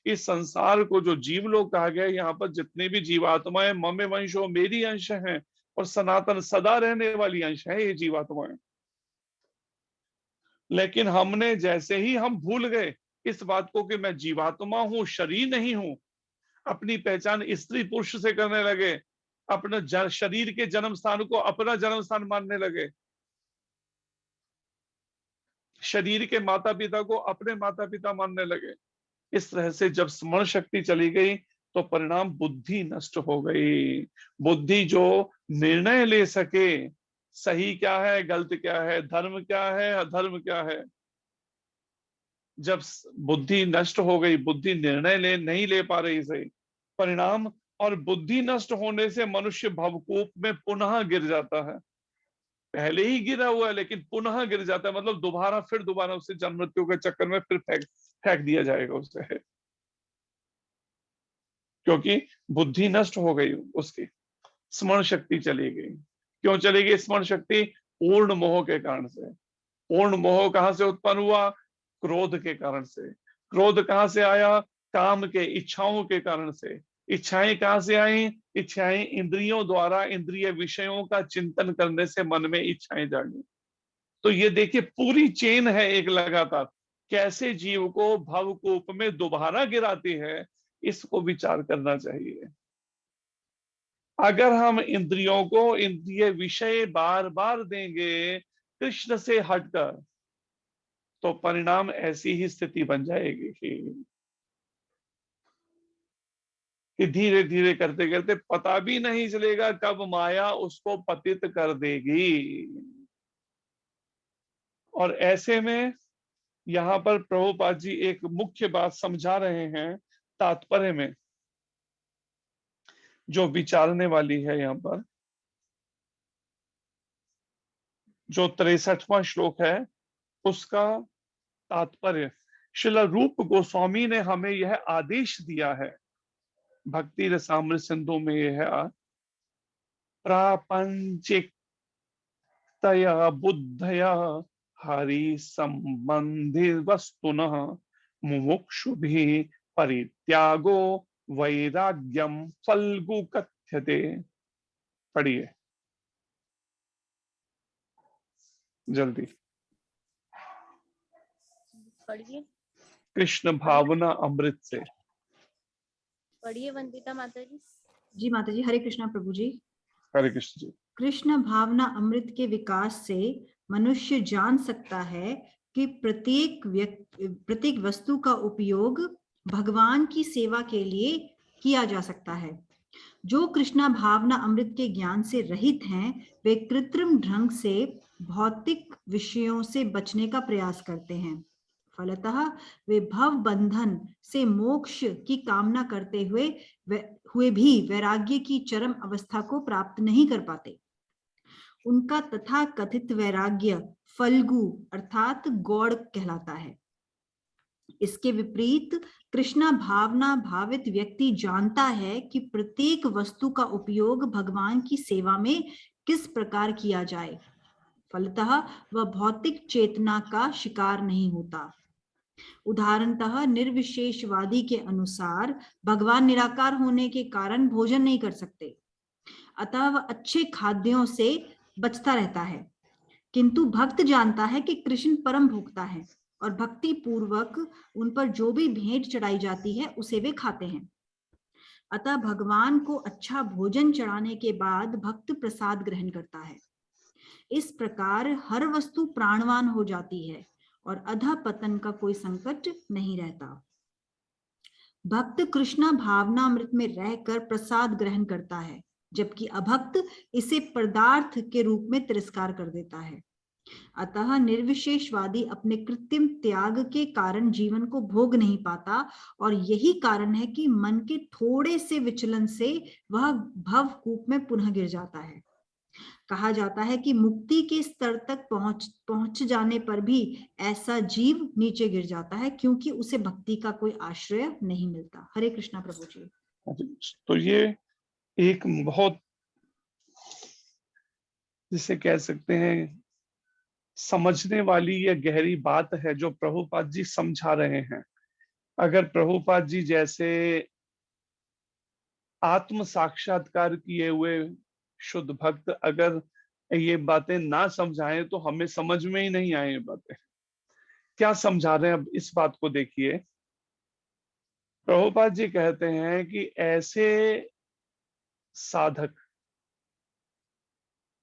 इस संसार को जो जीवलोक कहा गया, यहाँ पर जितने भी जीवात्माएं ममे वंशो मेरी अंश हैं, और सनातन सदा रहने वाली अंश है ये जीवात्माएं। लेकिन हमने जैसे ही हम भूल गए इस बात को कि मैं जीवात्मा हूं, शरीर नहीं हूं, अपनी पहचान स्त्री पुरुष से करने लगे, अपने शरीर के जन्म स्थान को अपना जन्म स्थान मानने लगे, शरीर के माता पिता को अपने माता पिता मानने लगे। इस तरह से जब स्मरण शक्ति चली गई तो परिणाम बुद्धि नष्ट हो गई। बुद्धि जो निर्णय ले सके, सही क्या है, गलत क्या है, धर्म क्या है, अधर्म क्या है, जब बुद्धि नष्ट हो गई, बुद्धि निर्णय नहीं ले पा रही सही, परिणाम, और बुद्धि नष्ट होने से मनुष्य भवकूप में पुनः गिर जाता है। पहले ही गिरा हुआ है लेकिन पुनः गिर जाता है, मतलब दोबारा उसे जन्म मृत्यु के चक्कर में फिर फेंक दिया जाएगा उसे, क्योंकि बुद्धि नष्ट हो गई उसकी, स्मरण शक्ति चली गई। क्यों चली गई स्मरण शक्ति? पूर्ण मोह के कारण से। पूर्ण मोह कहां से उत्पन्न हुआ? क्रोध के कारण से। क्रोध कहां से आया? काम के, इच्छाओं के कारण से। इच्छाएं कहां से आई? इच्छाएं इंद्रियों द्वारा, इंद्रिय विषयों का चिंतन करने से मन में इच्छाएं जागी। तो ये देखिए पूरी चेन है एक लगातार, कैसे जीव को भवकूप में दोबारा गिराती है, इसको विचार करना चाहिए। अगर हम इंद्रियों को इंद्रिय विषय बार बार देंगे कृष्ण से हटकर, तो परिणाम ऐसी ही स्थिति बन जाएगी कि धीरे धीरे करते करते पता भी नहीं चलेगा कब माया उसको पतित कर देगी। और ऐसे में यहाँ पर प्रभुपाद जी एक मुख्य बात समझा रहे हैं तात्पर्य में, जो विचारने वाली है यहाँ पर। जो 63वां श्लोक है उसका तात्पर्य, श्रील रूप गोस्वामी ने हमें यह आदेश दिया है भक्ति रसामृत सिंधु में, यह प्रापंचिकतया बुद्धया हरि संबंधी वस्तुनः मुमुक्षुभिः परित्यागो वैराग्यम फल्गु कथ्यते। पढ़िए जल्दी। पढ़िए कृष्ण भावना अमृत से। पढ़िए वंदिता माता जी। जी माता जी, हरे कृष्णा प्रभु जी। हरे कृष्ण जी। कृष्ण भावना अमृत के विकास से मनुष्य जान सकता है कि प्रत्येक वस्तु का उपयोग भगवान की सेवा के लिए किया जा सकता है। जो कृष्णा भावना अमृत के ज्ञान से रहित हैं, वे कृत्रिम ढंग से भौतिक विषयों से बचने का प्रयास करते हैं। फलतः वे भव बंधन से मोक्ष की कामना करते हुए भी वैराग्य की चरम अवस्था को प्राप्त नहीं कर पाते। उनका तथा कथित वैराग्य फल्गु अर्थात गौड़ कहलाता है। इसके विपरीत कृष्णा भावना भावित व्यक्ति जानता है कि प्रत्येक वस्तु का उपयोग भगवान की सेवा में किस प्रकार किया जाए। फलतः वह भौतिक चेतना का शिकार नहीं होता। उदाहरणतः निर्विशेषवादी के अनुसार भगवान निराकार होने के कारण भोजन नहीं कर सकते, अतः वह अच्छे खाद्यों से बचता रहता है। किंतु भक्त जानता है कि कृष्ण परम भोक्ता है और भक्ति पूर्वक उन पर जो भी भेंट चढ़ाई जाती है उसे वे खाते हैं। अतः भगवान को अच्छा भोजन चढ़ाने के बाद भक्त प्रसाद ग्रहण करता है। इस प्रकार हर वस्तु प्राणवान हो जाती है और अधः पतन का कोई संकट नहीं रहता। भक्त कृष्णा भावनामृत में रहकर प्रसाद ग्रहण करता है, जबकि अभक्त इसे पदार्थ के रूप में तिरस्कार कर देता है। अतः निर्विशेषवादी अपने कृत्रिम त्याग के कारण जीवन को भोग नहीं पाता, और यही कारण है कि मन के थोड़े से विचलन से वह भवकूप में पुनः गिर जाता है। कहा जाता है कि मुक्ति के स्तर तक पहुंच जाने पर भी ऐसा जीव नीचे गिर जाता है, क्योंकि उसे भक्ति का कोई आश्रय नहीं मिलता। हरे कृष्णा प्रभु जी। तो ये एक बहुत, जिसे कह सकते हैं, समझने वाली यह गहरी बात है जो प्रभुपाद जी समझा रहे हैं। अगर प्रभुपाद जी जैसे आत्म साक्षात्कार किए हुए शुद्ध भक्त अगर ये बातें ना समझाएं तो हमें समझ में ही नहीं आए ये बातें। क्या समझा रहे हैं अब इस बात को देखिए। प्रभुपाद जी कहते हैं कि ऐसे साधक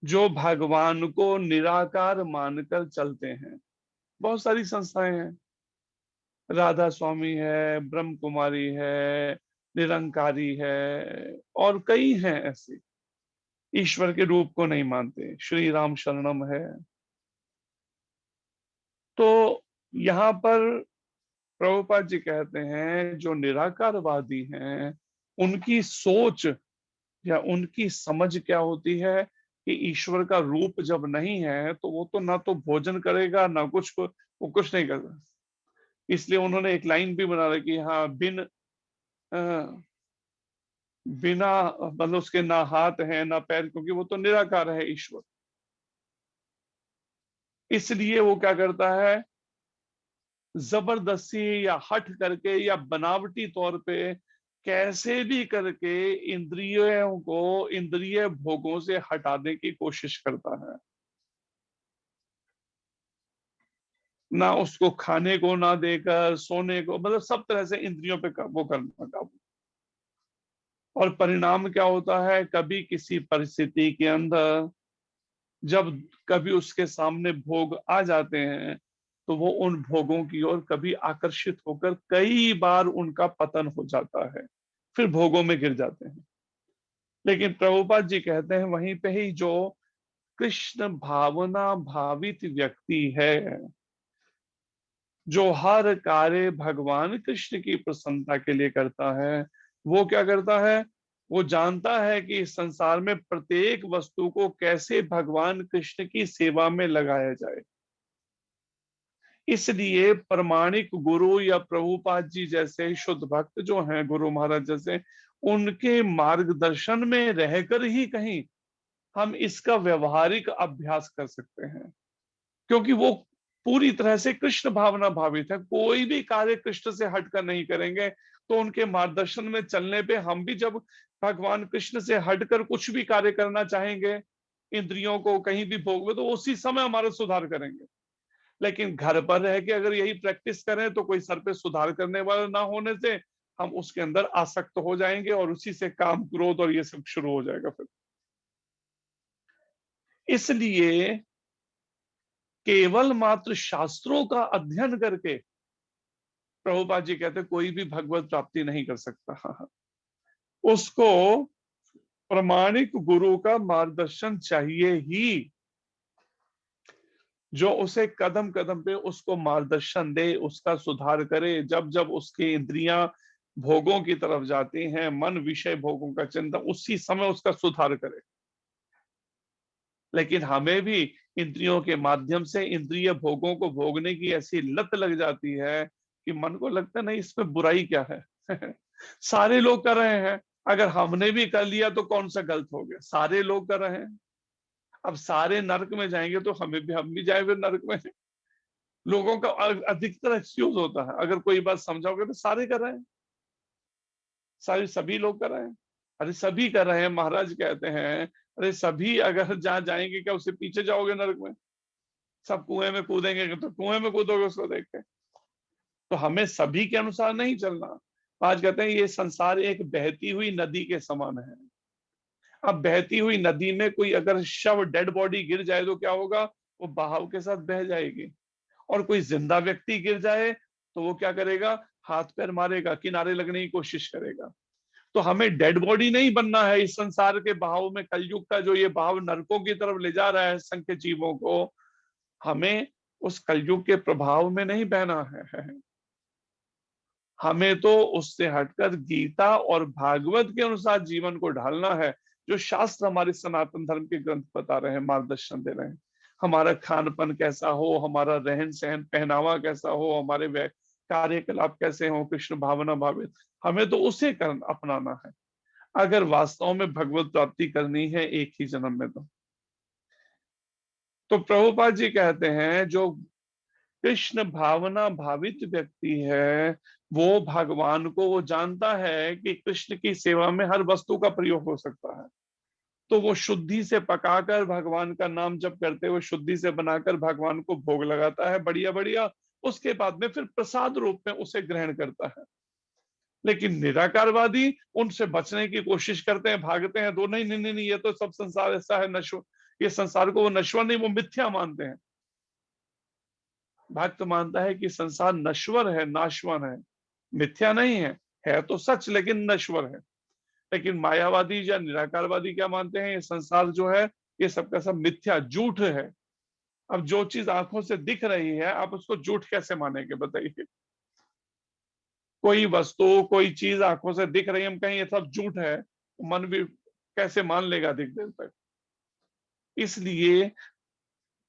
जो भगवान को निराकार मानकर चलते हैं, बहुत सारी संस्थाएं हैं, राधा स्वामी है, ब्रह्म कुमारी है, निरंकारी है, और कई हैं ऐसे, ईश्वर के रूप को नहीं मानते, श्री राम शरणम है। तो यहाँ पर प्रभुपाद जी कहते हैं जो निराकारवादी हैं उनकी सोच या उनकी समझ क्या होती है कि ईश्वर का रूप जब नहीं है तो वो तो ना तो भोजन करेगा ना कुछ, वो कुछ नहीं करता। इसलिए उन्होंने एक लाइन भी बना रखी, हाँ, बिना मतलब उसके ना हाथ है ना पैर, क्योंकि वो तो निराकार है ईश्वर। इसलिए वो क्या करता है, जबरदस्ती या हट करके या बनावटी तौर पे कैसे भी करके इंद्रियों को इंद्रिय भोगों से हटाने की कोशिश करता है। ना उसको खाने को ना देकर, सोने को, मतलब सब तरह से इंद्रियों पे वो करना काबू। और परिणाम क्या होता है, कभी किसी परिस्थिति के अंदर जब कभी उसके सामने भोग आ जाते हैं तो वो उन भोगों की ओर कभी आकर्षित होकर कई बार उनका पतन हो जाता है, फिर भोगों में गिर जाते हैं। लेकिन प्रभुपाद जी कहते हैं वहीं पे ही जो कृष्ण भावना भावित व्यक्ति है, जो हर कार्य भगवान कृष्ण की प्रसन्नता के लिए करता है, वो क्या करता है, वो जानता है कि इस संसार में प्रत्येक वस्तु को कैसे भगवान कृष्ण की सेवा में लगाया जाए। इसलिए प्रमाणिक गुरु या प्रभुपाद जी जैसे शुद्ध भक्त जो हैं, गुरु महाराज जैसे, उनके मार्गदर्शन में रहकर ही कहीं हम इसका व्यवहारिक अभ्यास कर सकते हैं, क्योंकि वो पूरी तरह से कृष्ण भावना भावित है। कोई भी कार्य कृष्ण से हटकर नहीं करेंगे। तो उनके मार्गदर्शन में चलने पे हम भी जब भगवान कृष्ण से हटकर कुछ भी कार्य करना चाहेंगे, इंद्रियों को कहीं भी भोगवे, तो उसी समय हमारा सुधार करेंगे। लेकिन घर पर रह के अगर यही प्रैक्टिस करें तो कोई सर पे सुधार करने वाला ना होने से हम उसके अंदर आसक्त हो जाएंगे और उसी से काम, क्रोध और ये सब शुरू हो जाएगा फिर। इसलिए केवल मात्र शास्त्रों का अध्ययन करके प्रभुपाद जी कहते कोई भी भगवत प्राप्ति नहीं कर सकता। उसको प्रमाणिक गुरु का मार्गदर्शन चाहिए ही, जो उसे कदम कदम पे उसको मार्गदर्शन दे, उसका सुधार करे। जब जब उसकी इंद्रियां भोगों की तरफ जाती हैं, मन विषय भोगों का चिंतन, उसी समय उसका सुधार करे। लेकिन हमें भी इंद्रियों के माध्यम से इंद्रिय भोगों को भोगने की ऐसी लत लग जाती है कि मन को लगता नहीं इसमें बुराई क्या है। सारे लोग कर रहे हैं, अगर हमने भी कर लिया तो कौन सा गलत हो गया, सारे लोग कर रहे हैं। अब सारे नरक में जाएंगे तो हम भी जाए फिर नरक में। लोगों का अधिकतर एक्सक्यूज होता है, अगर कोई बात समझाओगे तो सारे कर रहे हैं, सारे सभी लोग कर रहे हैं। अरे सभी कर रहे हैं, महाराज कहते हैं अरे सभी अगर जहां जाएंगे क्या उससे पीछे जाओगे नरक में? सब कुएं में कूदेंगे तो कुएं में कूदोगे उसको देख के। तो हमें सभी के अनुसार नहीं चलना। आज कहते हैं ये संसार एक बहती हुई नदी के समान है। अब बहती हुई नदी में कोई अगर शव, डेड बॉडी गिर जाए तो क्या होगा, वो बहाव के साथ बह जाएगी। और कोई जिंदा व्यक्ति गिर जाए तो वो क्या करेगा, हाथ पैर मारेगा, किनारे लगने की कोशिश करेगा। तो हमें डेड बॉडी नहीं बनना है इस संसार के बहाव में। कलयुग का जो ये बहाव नरकों की तरफ ले जा रहा है संख्य जीवों को, हमें उस कलयुग के प्रभाव में नहीं बहना है। हमें तो उससे हटकर गीता और भागवत के अनुसार जीवन को ढालना है, जो शास्त्र हमारे सनातन धर्म के ग्रंथ बता रहे हैं, मार्गदर्शन दे रहे हैं। हमारा खानपन कैसा हो, हमारा रहन सहन पहनावा कैसा हो, हमारे कार्यकलाप कैसे हो कृष्ण भावना भावित, हमें तो उसे अपनाना है अगर वास्तव में भगवत प्राप्ति करनी है एक ही जन्म में। तो प्रभुपाद जी कहते हैं जो कृष्ण भावना भावित व्यक्ति है, वो भगवान को, वो जानता है कि कृष्ण की सेवा में हर वस्तु का प्रयोग हो सकता है, तो वो शुद्धि से पकाकर भगवान का नाम जप करते हुए शुद्धि से बनाकर भगवान को भोग लगाता है बढ़िया बढ़िया। उसके बाद में फिर प्रसाद रूप में उसे ग्रहण करता है। लेकिन निराकारवादी उनसे बचने की कोशिश करते हैं, भागते हैं, दो नहीं नहीं नहीं, नहीं ये तो सब संसार ऐसा है नश्वर, ये संसार को वो नश्वर नहीं, वो मिथ्या मानते हैं। भक्त मानता है कि संसार नश्वर है, नाशवान है, मिथ्या नहीं है तो सच लेकिन नश्वर है। लेकिन मायावादी या निराकारवादी क्या मानते हैं, ये संसार जो है ये सबका सब मिथ्या, झूठ है। अब जो चीज आंखों से दिख रही है आप उसको झूठ कैसे मानेंगे बताइए? कोई वस्तु, कोई चीज आंखों से दिख रही है, हम कहीं ये सब झूठ है, मन भी कैसे मान लेगा अधिक देर तक? इसलिए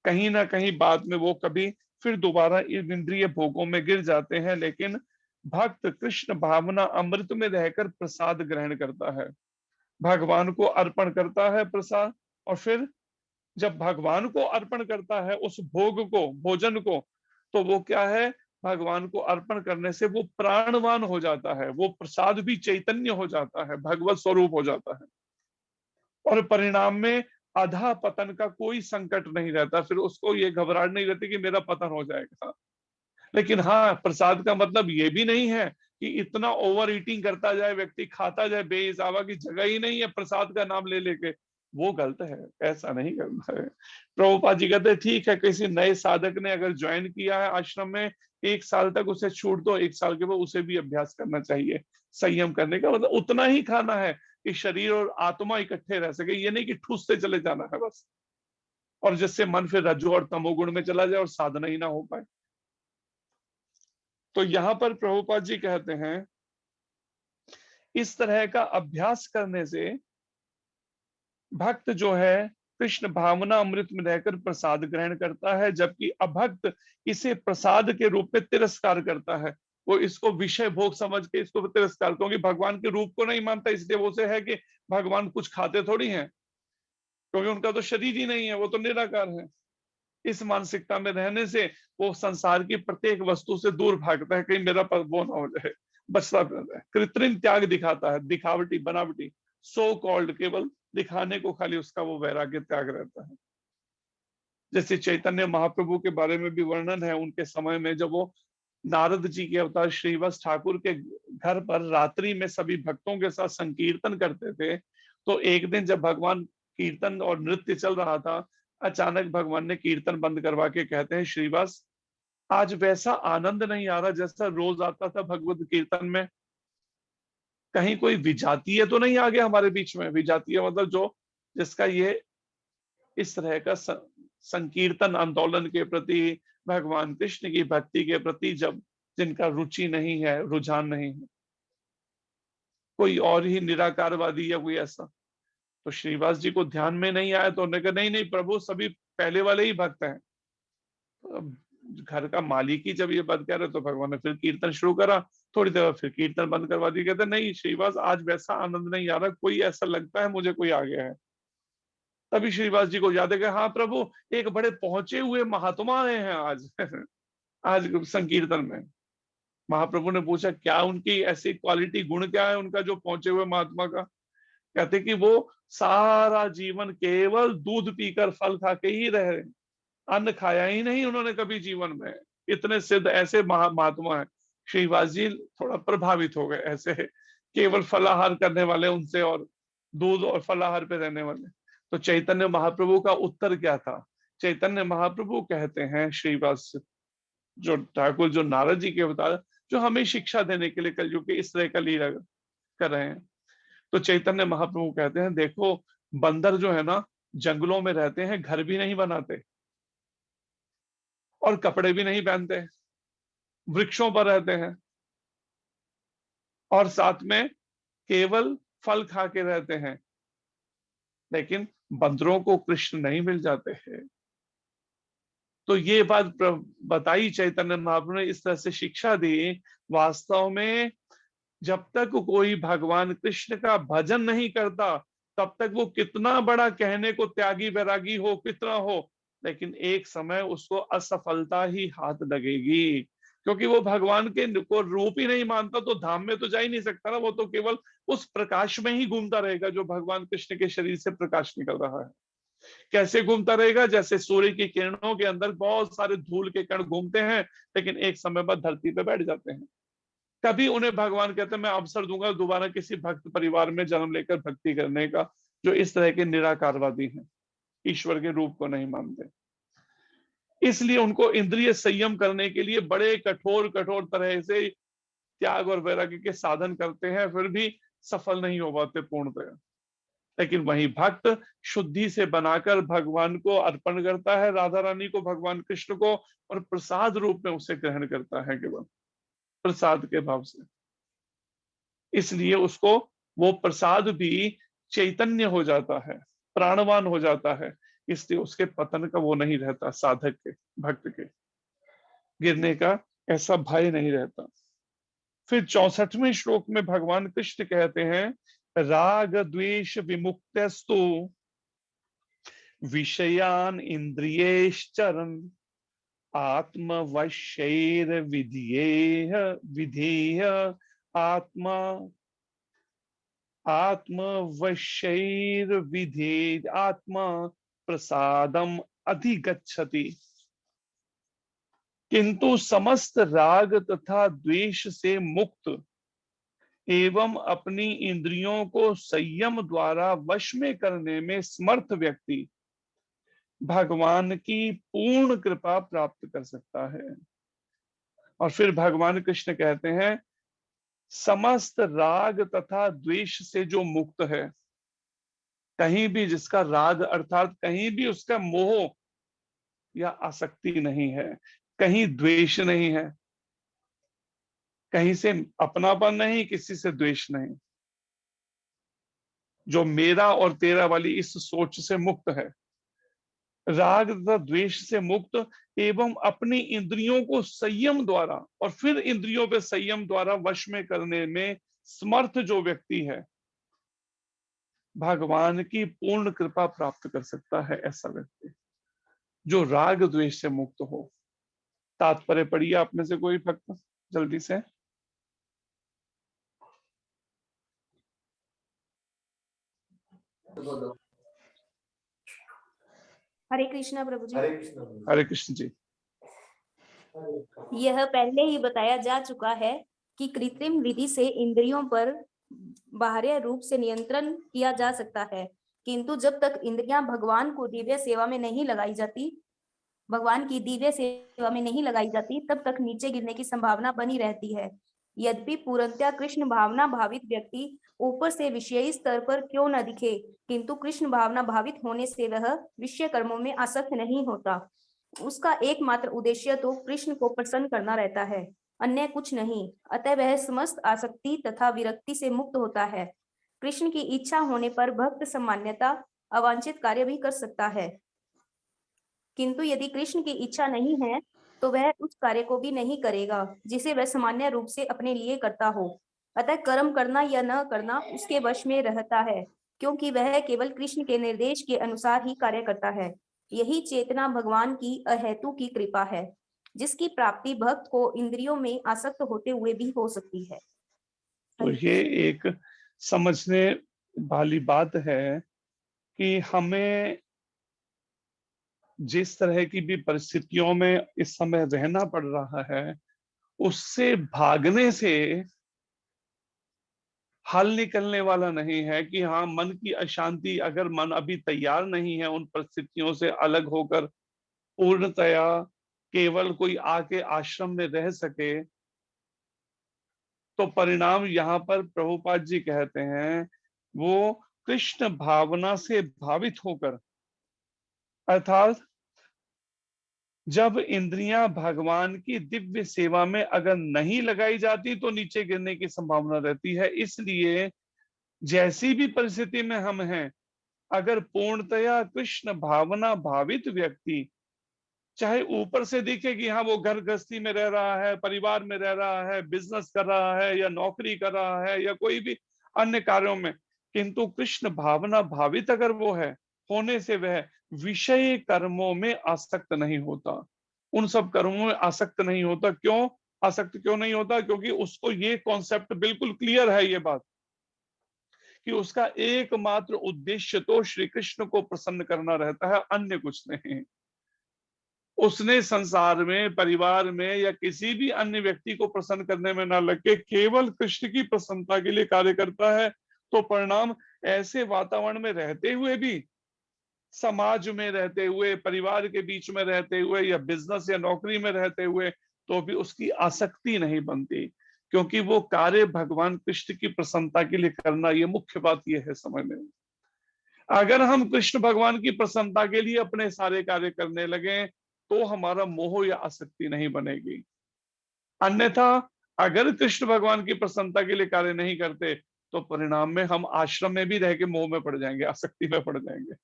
कहीं ना कहीं बाद में वो कभी फिर दोबारा इंद्रिय भोगों में गिर जाते हैं। लेकिन भक्त कृष्ण भावना अमृत में रहकर प्रसाद ग्रहण करता है, भगवान को अर्पण करता है प्रसाद। और फिर जब भगवान को अर्पण करता है उस भोग को, भोजन को, तो वो क्या है, भगवान को अर्पण करने से वो प्राणवान हो जाता है, वो प्रसाद भी चैतन्य हो जाता है, भगवत स्वरूप हो जाता है। और परिणाम में अधा पतन का कोई संकट नहीं रहता, फिर उसको ये घबराहट नहीं रहती कि मेरा पतन हो जाएगा। लेकिन हाँ, प्रसाद का मतलब ये भी नहीं है कि इतना ओवर ईटिंग करता जाए, व्यक्ति खाता जाए बेहिसाबा की जगह ही नहीं है प्रसाद का नाम ले लेके, वो गलत है, ऐसा नहीं करना है। प्रभुपाद जी कहते हैं ठीक है, किसी नए साधक ने अगर ज्वाइन किया है आश्रम में, 1 साल तक उसे छूट दो, 1 साल के बाद उसे भी अभ्यास करना चाहिए संयम करने का। मतलब उतना ही खाना है कि शरीर और आत्मा इकट्ठे रह सके, ये नहीं कि ठूसते चले जाना है बस, और जिससे मन फिर रज्जु और तमोगुण में चला जाए और साधना ही ना हो पाए। तो यहाँ पर प्रभुपाद जी कहते हैं इस तरह का अभ्यास करने से भक्त जो है कृष्ण भावना अमृत में रहकर प्रसाद ग्रहण करता है, जबकि अभक्त इसे प्रसाद के रूप में तिरस्कार करता है। वो इसको विषय भोग समझ के इसको तिरस्कार, क्योंकि भगवान के रूप को नहीं मानता, इसलिए वो से है कि भगवान कुछ खाते थोड़ी हैं, क्योंकि उनका तो शरीर ही नहीं है, वो तो निराकार है। इस मानसिकता में रहने से वो संसार की प्रत्येक वस्तु से दूर भागता है, कहीं मेरा वो ना हो जाए, बचता रहता है। कृत्रिम त्याग दिखाता है, दिखावटी बनावटी, सो कॉल्ड, केवल दिखाने को खाली उसका वो वैराग्य त्याग रहता है। जैसे चैतन्य महाप्रभु के बारे में भी वर्णन है, उनके समय में जब वो नारद जी के अवतार श्रीवत्स ठाकुर के घर पर रात्रि में सभी भक्तों के साथ संकीर्तन करते थे, तो एक दिन जब भगवान कीर्तन और नृत्य चल रहा था, अचानक भगवान ने कीर्तन बंद करवा के कहते हैं श्रीवास, आज वैसा आनंद नहीं आ रहा जैसा रोज आता था भगवत कीर्तन में। कहीं कोई विजातीय तो नहीं आ गया हमारे बीच में? विजातीय मतलब जो जिसका ये इस तरह का संकीर्तन आंदोलन के प्रति, भगवान कृष्ण की भक्ति के प्रति जब जिनका रुचि नहीं है, रुझान नहीं है, कोई और ही निराकारवादी या कोई ऐसा। तो श्रीवास जी को ध्यान में नहीं आया, तो उन्होंने कहा नहीं नहीं प्रभु, सभी पहले वाले ही भक्त हैं। तो घर का मालिक ही जब ये बात कह रहे, तो भगवान ने फिर कीर्तन शुरू करा, थोड़ी देर फिर कीर्तन बंद करवा दिया। कहते नहीं श्रीवास, आज वैसा आनंद नहीं आ रहा, कोई ऐसा लगता है मुझे कोई आ गया है। तभी श्रीवास जी को याद है कि हाँ प्रभु, एक बड़े पहुंचे हुए महात्मा आए हैं आज आज संकीर्तन में। महाप्रभु ने पूछा क्या उनकी ऐसी क्वालिटी, गुण क्या है उनका जो पहुंचे हुए महात्मा का? कहते कि वो सारा जीवन केवल दूध पीकर फल खा के ही रहे, अन्न खाया ही नहीं उन्होंने कभी जीवन में। इतने सिद्ध ऐसे महात्मा है। श्रीवास जी थोड़ा प्रभावित हो गए, ऐसे केवल फलाहार करने वाले उनसे, और दूध और फलाहार पे रहने वाले। तो चैतन्य महाप्रभु का उत्तर क्या था? चैतन्य महाप्रभु कहते हैं श्रीवास जो ठाकुर, जो नारद जी के अवतार, जो हमें शिक्षा देने के लिए कलयुग के इस तरह का लीला कर रहे हैं। तो चैतन्य महाप्रभु कहते हैं देखो, बंदर जो है ना, जंगलों में रहते हैं, घर भी नहीं बनाते और कपड़े भी नहीं पहनते, वृक्षों पर रहते हैं और साथ में केवल फल खा के रहते हैं। लेकिन बंदरों को कृष्ण नहीं मिल जाते हैं। तो ये बात बताई चैतन्य महाप्रभु ने, इस तरह से शिक्षा दी। वास्तव में जब तक कोई भगवान कृष्ण का भजन नहीं करता, तब तक वो कितना बड़ा कहने को त्यागी वैरागी हो, कितना हो, लेकिन एक समय उसको असफलता ही हाथ लगेगी, क्योंकि वो भगवान के को रूप ही नहीं मानता, तो धाम में तो जा ही नहीं सकता ना। वो तो केवल उस प्रकाश में ही घूमता रहेगा जो भगवान कृष्ण के शरीर से प्रकाश निकल रहा है। कैसे घूमता रहेगा? जैसे सूर्य की किरणों के अंदर बहुत सारे धूल के कण घूमते हैं, लेकिन एक समय बाद धरती पे बैठ जाते हैं। कभी उन्हें भगवान कहते हैं मैं अवसर दूंगा दोबारा किसी भक्त परिवार में जन्म लेकर भक्ति करने का, जो इस तरह के निराकारवादी हैं, ईश्वर के रूप को नहीं मानते। इसलिए उनको इंद्रिय संयम करने के लिए बड़े कठोर कठोर तरह से त्याग और वैराग्य के साधन करते हैं, फिर भी सफल नहीं हो पाते पूर्णतः। लेकिन वही भक्त शुद्धि से बनाकर भगवान को अर्पण करता है, राधा रानी को, भगवान कृष्ण को, और प्रसाद रूप में उसे ग्रहण करता है केवल प्रसाद के भाव से। इसलिए उसको वो प्रसाद भी चैतन्य हो जाता है, प्राणवान हो जाता है। इसलिए उसके पतन का वो नहीं रहता, साधक के, भक्त के गिरने का ऐसा भय नहीं रहता। फिर 64वें श्लोक में भगवान कृष्ण कहते हैं राग द्वेष विमुक्तस्तु विषयान इंद्रियैश्चरन् आत्मवशैर विधेय आत्मवशैर विधेय आत्मा प्रसादम अधिगच्छति। किंतु समस्त राग तथा द्वेष से मुक्त एवं अपनी इंद्रियों को संयम द्वारा वश में करने में समर्थ व्यक्ति भगवान की पूर्ण कृपा प्राप्त कर सकता है। और फिर भगवान कृष्ण कहते हैं, समस्त राग तथा द्वेष से जो मुक्त है, कहीं भी जिसका राग अर्थात कहीं भी उसका मोह या आसक्ति नहीं है, कहीं द्वेष नहीं है, कहीं से अपनापन नहीं, किसी से द्वेष नहीं, जो मेरा और तेरा वाली इस सोच से मुक्त है, राग तथा द्वेष से मुक्त एवं अपनी इंद्रियों को संयम द्वारा और फिर इंद्रियों पे संयम द्वारा वश में करने में समर्थ जो व्यक्ति है, भगवान की पूर्ण कृपा प्राप्त कर सकता है। ऐसा व्यक्ति जो राग द्वेष से मुक्त हो। तात्पर्य पढ़िए आप में से कोई भक्त जल्दी से। हरे कृष्णा प्रभु जी। हरे कृष्ण जी। यह पहले ही बताया जा चुका है कि कृत्रिम विधि से इंद्रियों पर बाह्य रूप से नियंत्रण किया जा सकता है, किंतु जब तक इंद्रियां भगवान की दिव्य सेवा में नहीं लगाई जाती, तब तक नीचे गिरने की संभावना बनी रहती है। यद्यपि पूर्णतया कृष्ण भावना भावित व्यक्ति ऊपर से विषयी स्तर पर क्यों न दिखे, किंतु कृष्ण भावना भावित होने से वह विषय कर्मों में आसक्त नहीं होता। उसका एकमात्र उद्देश्य तो कृष्ण को प्रसन्न करना रहता है, अन्य कुछ नहीं। अतः वह समस्त आसक्ति तथा विरक्ति से मुक्त होता है। कृष्ण की इच्छा होने पर भक्त सामान्यतः अवांछित कार्य भी कर सकता है, किंतु यदि कृष्ण की इच्छा नहीं है तो वह उस कार्य को भी नहीं करेगा जिसे वह सामान्य रूप से अपने लिए करता हो। अतः कर्म करना या न करना उसके वश में रहता है, क्योंकि वह केवल कृष्ण के निर्देश के अनुसार ही कार्य करता है। यही चेतना भगवान की अहेतु की कृपा है, जिसकी प्राप्ति भक्त को इंद्रियों में आसक्त होते हुए भी हो सकती है। तो ये एक समझने वाली बात है कि हमें जिस तरह की भी परिस्थितियों में इस समय रहना पड़ रहा है, उससे भागने से हल निकलने वाला नहीं है। कि हाँ, मन की अशांति, अगर मन अभी तैयार नहीं है उन परिस्थितियों से अलग होकर पूर्णतया केवल कोई आके आश्रम में रह सके, तो परिणाम यहाँ पर प्रभुपाद जी कहते हैं वो कृष्ण भावना से भावित होकर, अर्थात जब इंद्रियां भगवान की दिव्य सेवा में अगर नहीं लगाई जाती तो नीचे गिरने की संभावना रहती है। इसलिए जैसी भी परिस्थिति में हम हैं, अगर पूर्णतया कृष्ण भावना भावित व्यक्ति, चाहे ऊपर से दिखे कि हाँ वो घर गृहस्थी में रह रहा है, परिवार में रह रहा है, बिजनेस कर रहा है या नौकरी कर रहा है या कोई भी अन्य कार्यों में, किंतु कृष्ण भावना भावित अगर वो है, होने से वह विषय कर्मों में आसक्त नहीं होता, उन सब कर्मों में आसक्त नहीं होता। क्यों आसक्त क्यों नहीं होता? क्योंकि उसको ये कॉन्सेप्ट बिल्कुल क्लियर है, ये बात कि उसका एकमात्र उद्देश्य तो श्री कृष्ण को प्रसन्न करना रहता है, अन्य कुछ नहीं। उसने संसार में, परिवार में या किसी भी अन्य व्यक्ति को प्रसन्न करने में ना लग के केवल कृष्ण की प्रसन्नता के लिए कार्य करता है। तो परिणाम ऐसे वातावरण में रहते हुए भी, समाज में रहते हुए, परिवार के बीच में रहते हुए या बिजनेस या नौकरी में रहते हुए, तो भी उसकी आसक्ति नहीं बनती, क्योंकि वो कार्य भगवान कृष्ण की प्रसन्नता के लिए करना, ये मुख्य बात ये है समझने में। अगर हम कृष्ण भगवान की प्रसन्नता के लिए अपने सारे कार्य करने लगे तो हमारा मोह या आसक्ति नहीं बनेगी। अन्यथा अगर कृष्ण भगवान की प्रसन्नता के लिए कार्य नहीं करते तो परिणाम में हम आश्रम में भी रह के मोह में पड़ जाएंगे, आसक्ति में पड़ जाएंगे।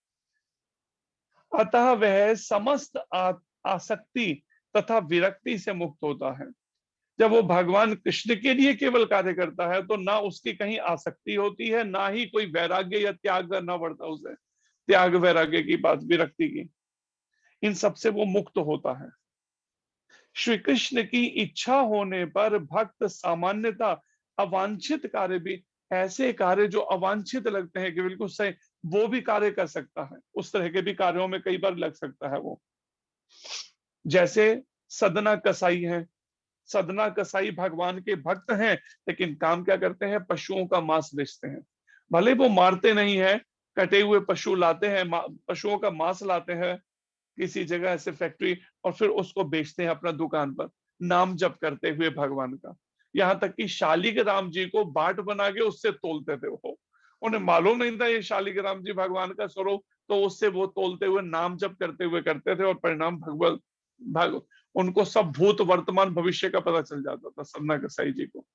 अतः वह समस्त आसक्ति तथा विरक्ति से मुक्त होता है। जब वो भगवान कृष्ण के लिए केवल कार्य करता है तो ना उसकी कहीं आसक्ति होती है, ना ही कोई वैराग्य या त्याग करना पड़ता उसे, त्याग वैराग्य की बात, विरक्ति की, इन सबसे वो मुक्त होता है। श्री कृष्ण की इच्छा होने पर भक्त सामान्यतः अवांछित कार्य भी, ऐसे कार्य जो अवांछित लगते हैं कि बिल्कुल सही, वो भी कार्य कर सकता है। उस तरह के भी कार्यों में कई बार लग सकता है वो। जैसे सदना कसाई हैं। सदना कसाई भगवान के भक्त हैं, लेकिन काम क्या करते हैं? पशुओं का मांस बेचते हैं। भले वो मारते नहीं है, कटे हुए पशु लाते हैं, पशुओं का मांस लाते हैं किसी जगह ऐसे फैक्ट्री, और फिर उसको बेचते हैं अपना दुकान पर, नाम जप करते हुए भगवान का। यहाँ तक कि शालिग्राम जी को बाट बना के उससे तोलते थे वो। उन्हें मालूम नहीं था ये शालिग्राम जी भगवान का स्वरूप, तो उससे वो तोलते हुए नाम जप करते हुए करते थे, और परिणाम उनको सब भूत वर्तमान भविष्य का पता चल जाता था सदना कसाई जी को।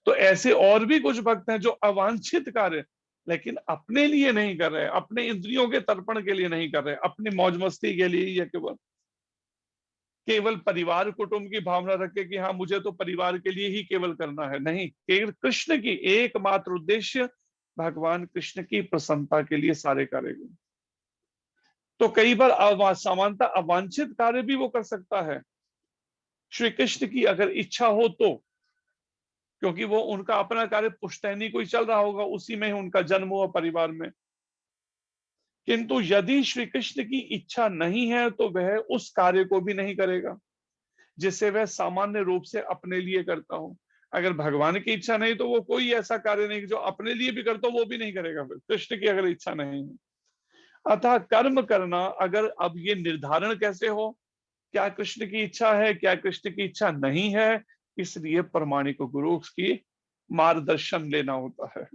तो ऐसे और भी कुछ भक्त हैं जो अवांछित कार्य, लेकिन अपने लिए नहीं कर रहे, अपने इंद्रियों के तर्पण के लिए नहीं कर रहे, अपनी मौज मस्ती के लिए, या केवल परिवार कुटुंब की भावना रखे कि हाँ मुझे तो परिवार के लिए ही केवल करना है। नहीं, केवल कृष्ण की एकमात्र उद्देश्य भगवान कृष्ण की प्रसन्नता के लिए सारे कार्य। तो कई बार सामान्यतः अवांछित कार्य भी वो कर सकता है श्री कृष्ण की अगर इच्छा हो तो, क्योंकि वो उनका अपना कार्य पुश्तैनी कोई चल रहा होगा, उसी में उनका जन्म हुआ परिवार में। किंतु यदि श्री कृष्ण की इच्छा नहीं है तो वह उस कार्य को भी नहीं करेगा जिसे वह सामान्य रूप से अपने लिए करता हो। अगर भगवान की इच्छा नहीं तो वो कोई ऐसा कार्य नहीं जो अपने लिए भी करता हो वो भी नहीं करेगा, फिर कृष्ण की अगर इच्छा नहीं है। अतः कर्म करना, अगर अब ये निर्धारण कैसे हो क्या कृष्ण की इच्छा है क्या कृष्ण की इच्छा नहीं है, इसलिए प्रमाणिक गुरु की मार्गदर्शन लेना होता है।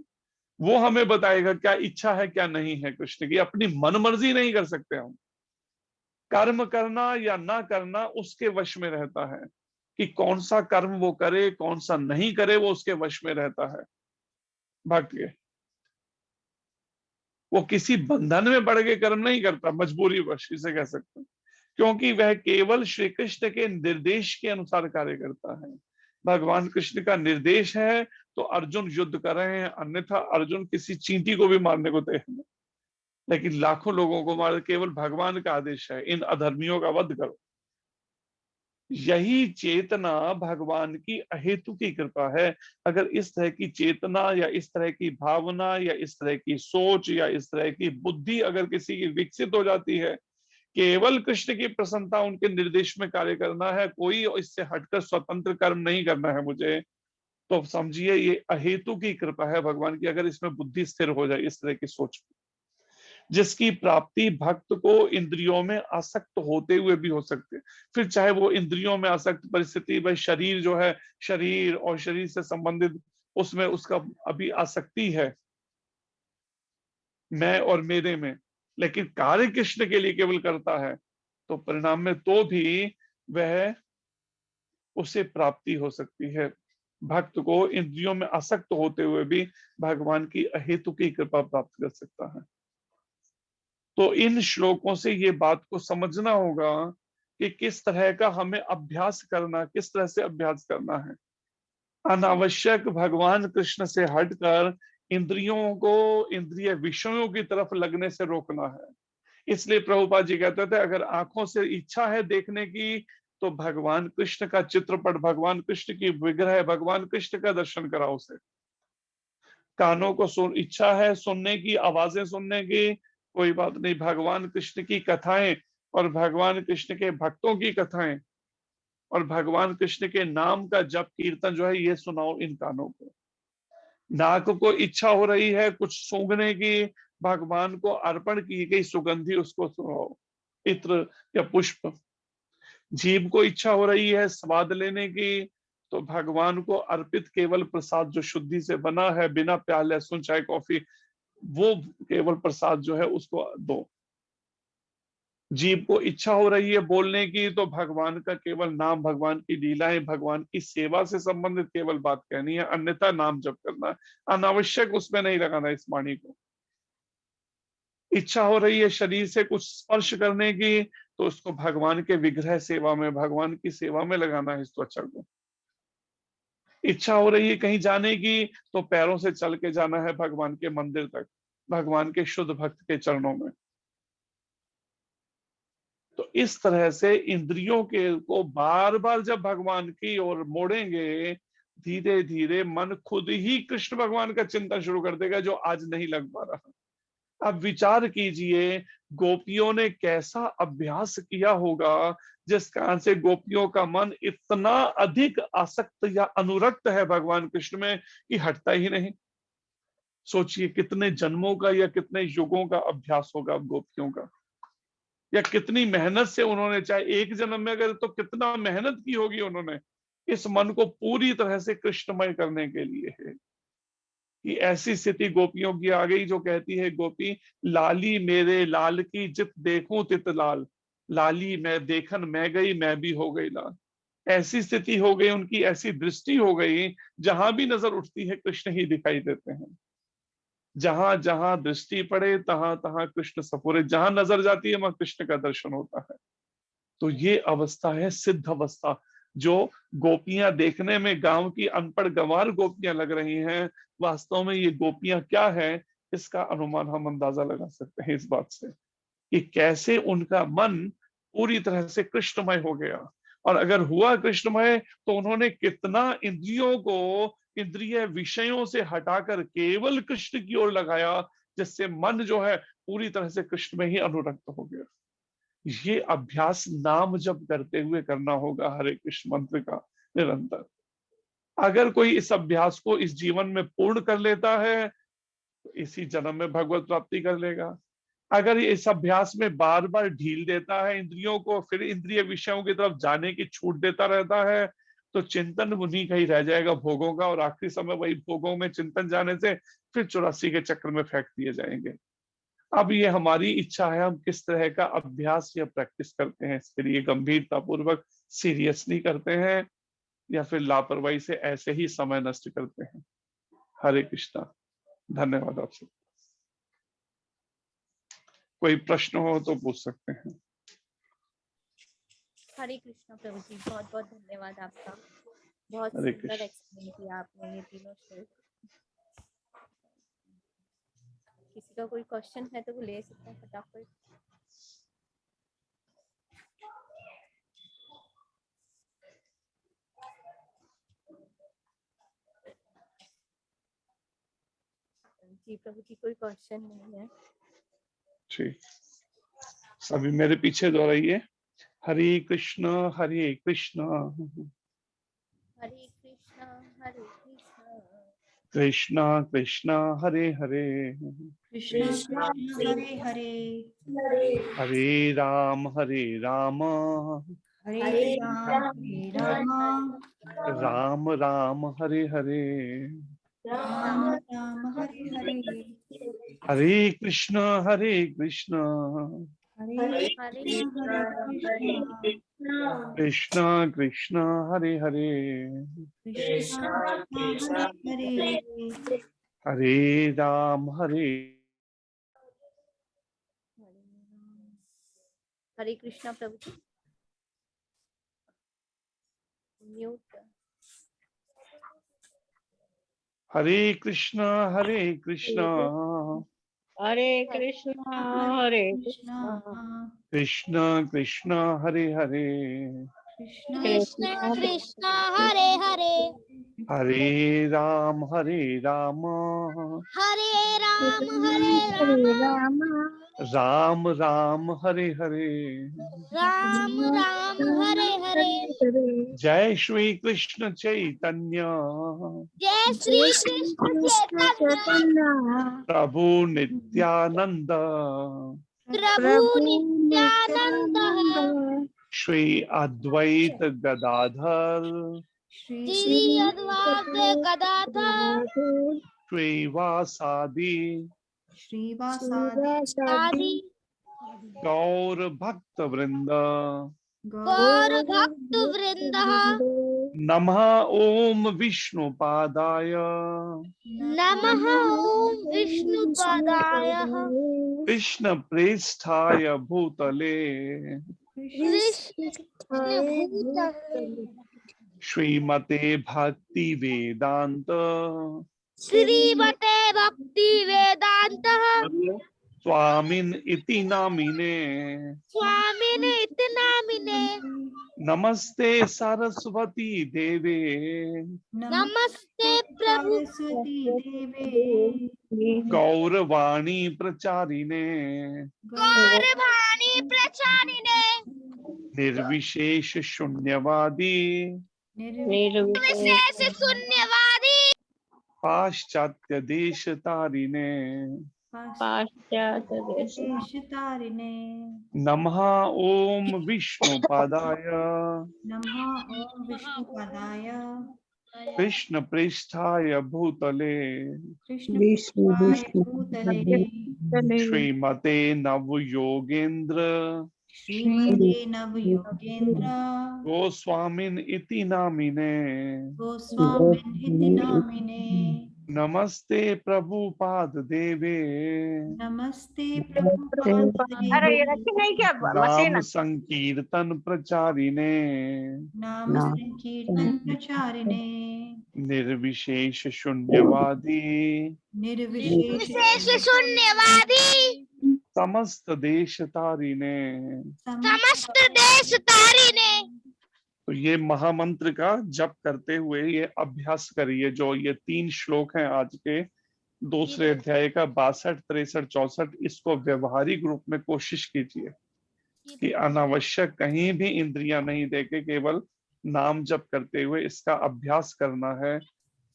वो हमें बताएगा क्या इच्छा है क्या नहीं है कृष्ण की। अपनी मनमर्जी नहीं कर सकते हम। कर्म करना या ना करना उसके वश में रहता है, कि कौन सा कर्म वो करे कौन सा नहीं करे वो उसके वश में रहता है भक्त के। वो किसी बंधन में पड़ के कर्म नहीं करता, मजबूरी वश इसे कह सकते हैं, क्योंकि वह केवल श्री कृष्ण के निर्देश के अनुसार कार्य करता है। भगवान कृष्ण का निर्देश है तो अर्जुन युद्ध कर रहे हैं, अन्यथा अर्जुन किसी चींटी को भी मारने को तैयार है, लेकिन लाखों लोगों को मार, केवल भगवान का आदेश है इन अधर्मियों का वध करो। यही चेतना भगवान की अहेतु की कृपा है। अगर इस तरह की चेतना या इस तरह की भावना या इस तरह की सोच या इस तरह की बुद्धि अगर किसी की विकसित हो जाती है, केवल कृष्ण की प्रसन्नता उनके निर्देश में कार्य करना है, कोई इससे हटकर स्वतंत्र कर्म नहीं करना है मुझे, तो समझिए ये अहेतु की कृपा है भगवान की, अगर इसमें बुद्धि स्थिर हो जाए इस तरह की सोच, जिसकी प्राप्ति भक्त को इंद्रियों में आसक्त होते हुए भी हो सकते। फिर चाहे वो इंद्रियों में आसक्त परिस्थिति, भाई शरीर जो है, शरीर और शरीर से संबंधित उसमें उसका अभी आसक्ति है मैं और मेरे में, लेकिन कार्य कृष्ण के लिए केवल करता है, तो परिणाम में तो भी वह उसे प्राप्ति हो सकती है। भक्त को इंद्रियों में आसक्त होते हुए भी भगवान की अहेतु की कृपा प्राप्त कर सकता है। तो इन श्लोकों से ये बात को समझना होगा कि किस तरह का हमें अभ्यास करना, किस तरह से अभ्यास करना है। अनावश्यक भगवान कृष्ण से हटकर इंद्रियों को इंद्रिय विषयों की तरफ लगने से रोकना है। इसलिए प्रभुपाद जी कहते थे अगर आंखों से इच्छा है देखने की तो भगवान कृष्ण का चित्रपट, भगवान कृष्ण की विग्रह, भगवान कृष्ण का दर्शन कराओ उसे। कानों को इच्छा है सुनने की, आवाजें सुनने की, कोई बात नहीं, भगवान कृष्ण की कथाएं और भगवान कृष्ण के भक्तों की कथाएं और भगवान कृष्ण के नाम का जप कीर्तन जो है ये सुनाओ इन कानों को। नाक को इच्छा हो रही है कुछ सूंघने की, भगवान को अर्पण की गई सुगंधी उसको सुनाओ, इत्र या पुष्प। जीभ को इच्छा हो रही है स्वाद लेने की, तो भगवान को अर्पित केवल प्रसाद जो शुद्धि से बना है, बिना प्याज लहसुन चाय कॉफी, वो केवल प्रसाद जो है उसको दो। जीभ को इच्छा हो रही है बोलने की, तो भगवान का केवल नाम, भगवान की लीलाएं, भगवान की सेवा से संबंधित केवल बात कहनी है, अन्यथा नाम जप करना है, अनावश्यक उसमें नहीं लगाना इस वाणी को। इच्छा हो रही है शरीर से कुछ स्पर्श करने की, तो उसको भगवान के विग्रह सेवा में, भगवान की सेवा में लगाना है इस त्वचा को। इच्छा हो रही है कहीं जाने की, तो पैरों से चल के जाना है भगवान के मंदिर तक, भगवान के शुद्ध भक्त के चरणों में। तो इस तरह से इंद्रियों के को बार बार जब भगवान की ओर मोड़ेंगे, धीरे धीरे मन खुद ही कृष्ण भगवान का चिंतन शुरू कर देगा जो आज नहीं लग पा रहा। अब विचार कीजिए, गोपियों ने कैसा अभ्यास किया होगा जिस कारण से गोपियों का मन इतना अधिक आसक्त या अनुरक्त है भगवान कृष्ण में कि हटता ही नहीं। सोचिए कितने जन्मों का या कितने युगों का अभ्यास होगा अब गोपियों का, या कितनी मेहनत से उन्होंने, चाहे एक जन्म में अगर, तो कितना मेहनत की होगी उन्होंने इस मन को पूरी तरह से कृष्णमय करने के लिए है। कि ऐसी स्थिति गोपियों की आ गई जो कहती है गोपी, लाली मेरे लाल की जित देखूं तित लाल, लाली मैं देखन मैं गई मैं भी हो गई लाल। ऐसी स्थिति हो गई उनकी, ऐसी दृष्टि हो गई, जहां भी नजर उठती है कृष्ण ही दिखाई देते हैं। जहां जहां दृष्टि पड़े तहां तहां कृष्ण सपूरे, जहां नजर जाती है वहां कृष्ण का दर्शन होता है। तो ये अवस्था है सिद्ध अवस्था, जो गोपियां देखने में गांव की अनपढ़ गंवार गोपियां लग रही हैं, वास्तव में ये गोपियां क्या है इसका अनुमान हम अंदाजा लगा सकते हैं इस बात से कि कैसे उनका मन पूरी तरह से कृष्णमय हो गया। और अगर हुआ कृष्णमय तो उन्होंने कितना इंद्रियों को इंद्रिय विषयों से हटाकर केवल कृष्ण की ओर लगाया, जिससे मन जो है पूरी तरह से कृष्ण में ही अनुरक्त हो गया। ये अभ्यास नाम जप करते हुए करना होगा हरे कृष्ण मंत्र का निरंतर। अगर कोई इस अभ्यास को इस जीवन में पूर्ण कर लेता है तो इसी जन्म में भगवत प्राप्ति कर लेगा। अगर ये इस अभ्यास में बार बार ढील देता है इंद्रियों को, फिर इंद्रिय विषयों की तरफ जाने की छूट देता रहता है, तो चिंतन उन्हीं का ही रह जाएगा भोगों का, और आखिरी समय वही भोगों में चिंतन जाने से फिर 84 के चक्र में फेंक दिए जाएंगे। अब ये हमारी इच्छा है हम किस तरह का अभ्यास या प्रैक्टिस करते हैं, इसके लिए गंभीरता पूर्वक सीरियसली करते हैं या फिर लापरवाही से ऐसे ही समय नष्ट करते हैं। हरे कृष्णा। धन्यवाद आपसे। कोई प्रश्न हो तो पूछ सकते हैं। हरे कृष्णा प्रभु जी, बहुत बहुत धन्यवाद आपका। बहुत हरे सुंदर कृष्ण। एक्सप्लेन किया आपने ये तीनों श्लोक। किसी का कोई क्वेश्चन है तो वो ले सकते हैं फटाफट। जी प्रभु जी, कोई क्वेश्चन नहीं है। ठीक, सभी मेरे पीछे दोहराइए, हरे कृष्ण हरे कृष्ण हरे कृष्णा हरे कृष्णा कृष्ण कृष्ण हरे हरे, कृष्ण कृष्ण हरे हरे, हरे राम हरे राम राम राम हरे हरे, राम राम हरे हरे, हरे कृष्ण कृष्ण हरे हरे कृष्ण कृष्ण कृष्ण हरे हरे, कृष्ण कृष्ण हरे हरे, हरे राम हरे कृष्णा प्रभु जी। म्यूट। हरे कृष्ण कृष्ण हरे कृष्ण हरे कृष्ण कृष्ण कृष्ण हरे हरे, कृष्ण कृष्णा कृष्णा हरे हरे, हरे राम हरे राम राम राम हरे हरे, राम राम हरे हरे। जय श्री कृष्ण चैतन्य जय श्री कृष्ण चैतन्य प्रभु नित्यानंद प्रभु नित्यानंद श्री अद्वैत गदाधर श्री अद्वैत गदाधर श्रीवासादि श्रीवासादि आदि गौर भक्त वृंद, गौर भक्त वृंद। नमः ओम विष्णुपादाय नमः ओम विष्णुपादाय कृष्ण प्रेष्ठाय भूतले कृष्ण भूतले श्रीमते भक्ति वेदांत श्रीमते भक्ति वेदांत स्वामिन इति नामिने स्वामिने इति नामिने नमस्ते सरस्वती देवे नमस्ते प्रभु सरस्वती देवे गौरवाणी प्रचारिणे गौरवाणी प्रचारिणे निर्विशेष शून्यवादी विशेष शून्यवादी पाश्चात्य देश तारिणे पाश्चात्य देश तारिणे नमः ओम विष्णुपादाय नमः ओम विष्णुपदाय कृष्ण पृष्ठाय भूतले भूतले श्रीमते नव योगेंद्र श्रीमते नवयोगेन्द्र गोस्वामिन इति नामिने गोस्वामिन् इति नामिने नमस्ते प्रभुपाद देवे नमस्ते प्रभुपादे नाम संकीर्तन प्रचारिणे नाम संकीर्तन प्रचारिणे निर्विशेष शून्यवादी निर्विशेष शून्यवादी समस्त देश तारिणे। समस्त देश तारिणे। तो ये महामंत्र का जप करते हुए ये अभ्यास करिए। जो ये 3 श्लोक हैं आज के दूसरे अध्याय का 62, 63, 64, इसको व्यवहारिक रूप में कोशिश कीजिए कि अनावश्यक कहीं भी इंद्रियां नहीं देके केवल नाम जप करते हुए इसका अभ्यास करना है।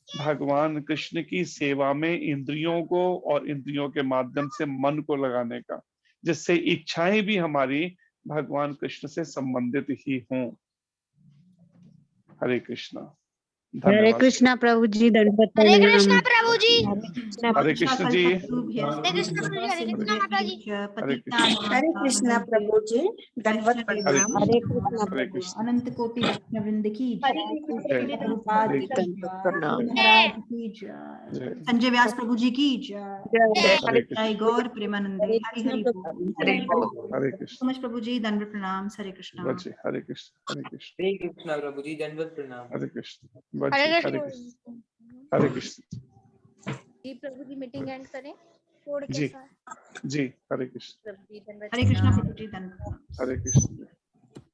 भगवान कृष्ण की सेवा में इंद्रियों को और इंद्रियों के माध्यम से मन को लगाने का, जिससे इच्छाएं भी हमारी भगवान कृष्ण से संबंधित ही हों। हरे कृष्णा। हरे कृष्णा प्रभु जी, दंडवत हरे प्रणाम। कृष्णा प्रभु जी। हरे कृष्ण जी। हरे कृष्ण प्रभु जी। हरे कृष्ण माता जी। हरे कृष्णा प्रभु जी, दंडवत प्रणाम। हरे कृष्ण। अनंत कोटि वैष्णववृंद की जय। जय। प्रभुपाद हरे की कृष्ण। जय। महाराज की जय। जय। संजय व्यास प्रभु जी की जय। हरे कृष्ण। जय गौर प्रेमानंदे। हरि हरि बोल। हरे कृष्ण। समझ प्रभु जी, दंडवत प्रणाम। हरे कृष्णा। बच्चे हरे कृष्ण। हरे कृष्ण। हरे कृष्णा प्रभु जी, दंडवत प्रणाम। हरे कृष्ण। बच्चे हरे कृष्ण। हरे कृष्ण जी प्रभु जी, मीटिंग एंड करें कोड के जी। साथ। जी हरे कृष्ण। प्रभु जी धन्यवाद। हरे कृष्णा प्रभु जी, दंडवत प्रणाम। हरे कृष्ण।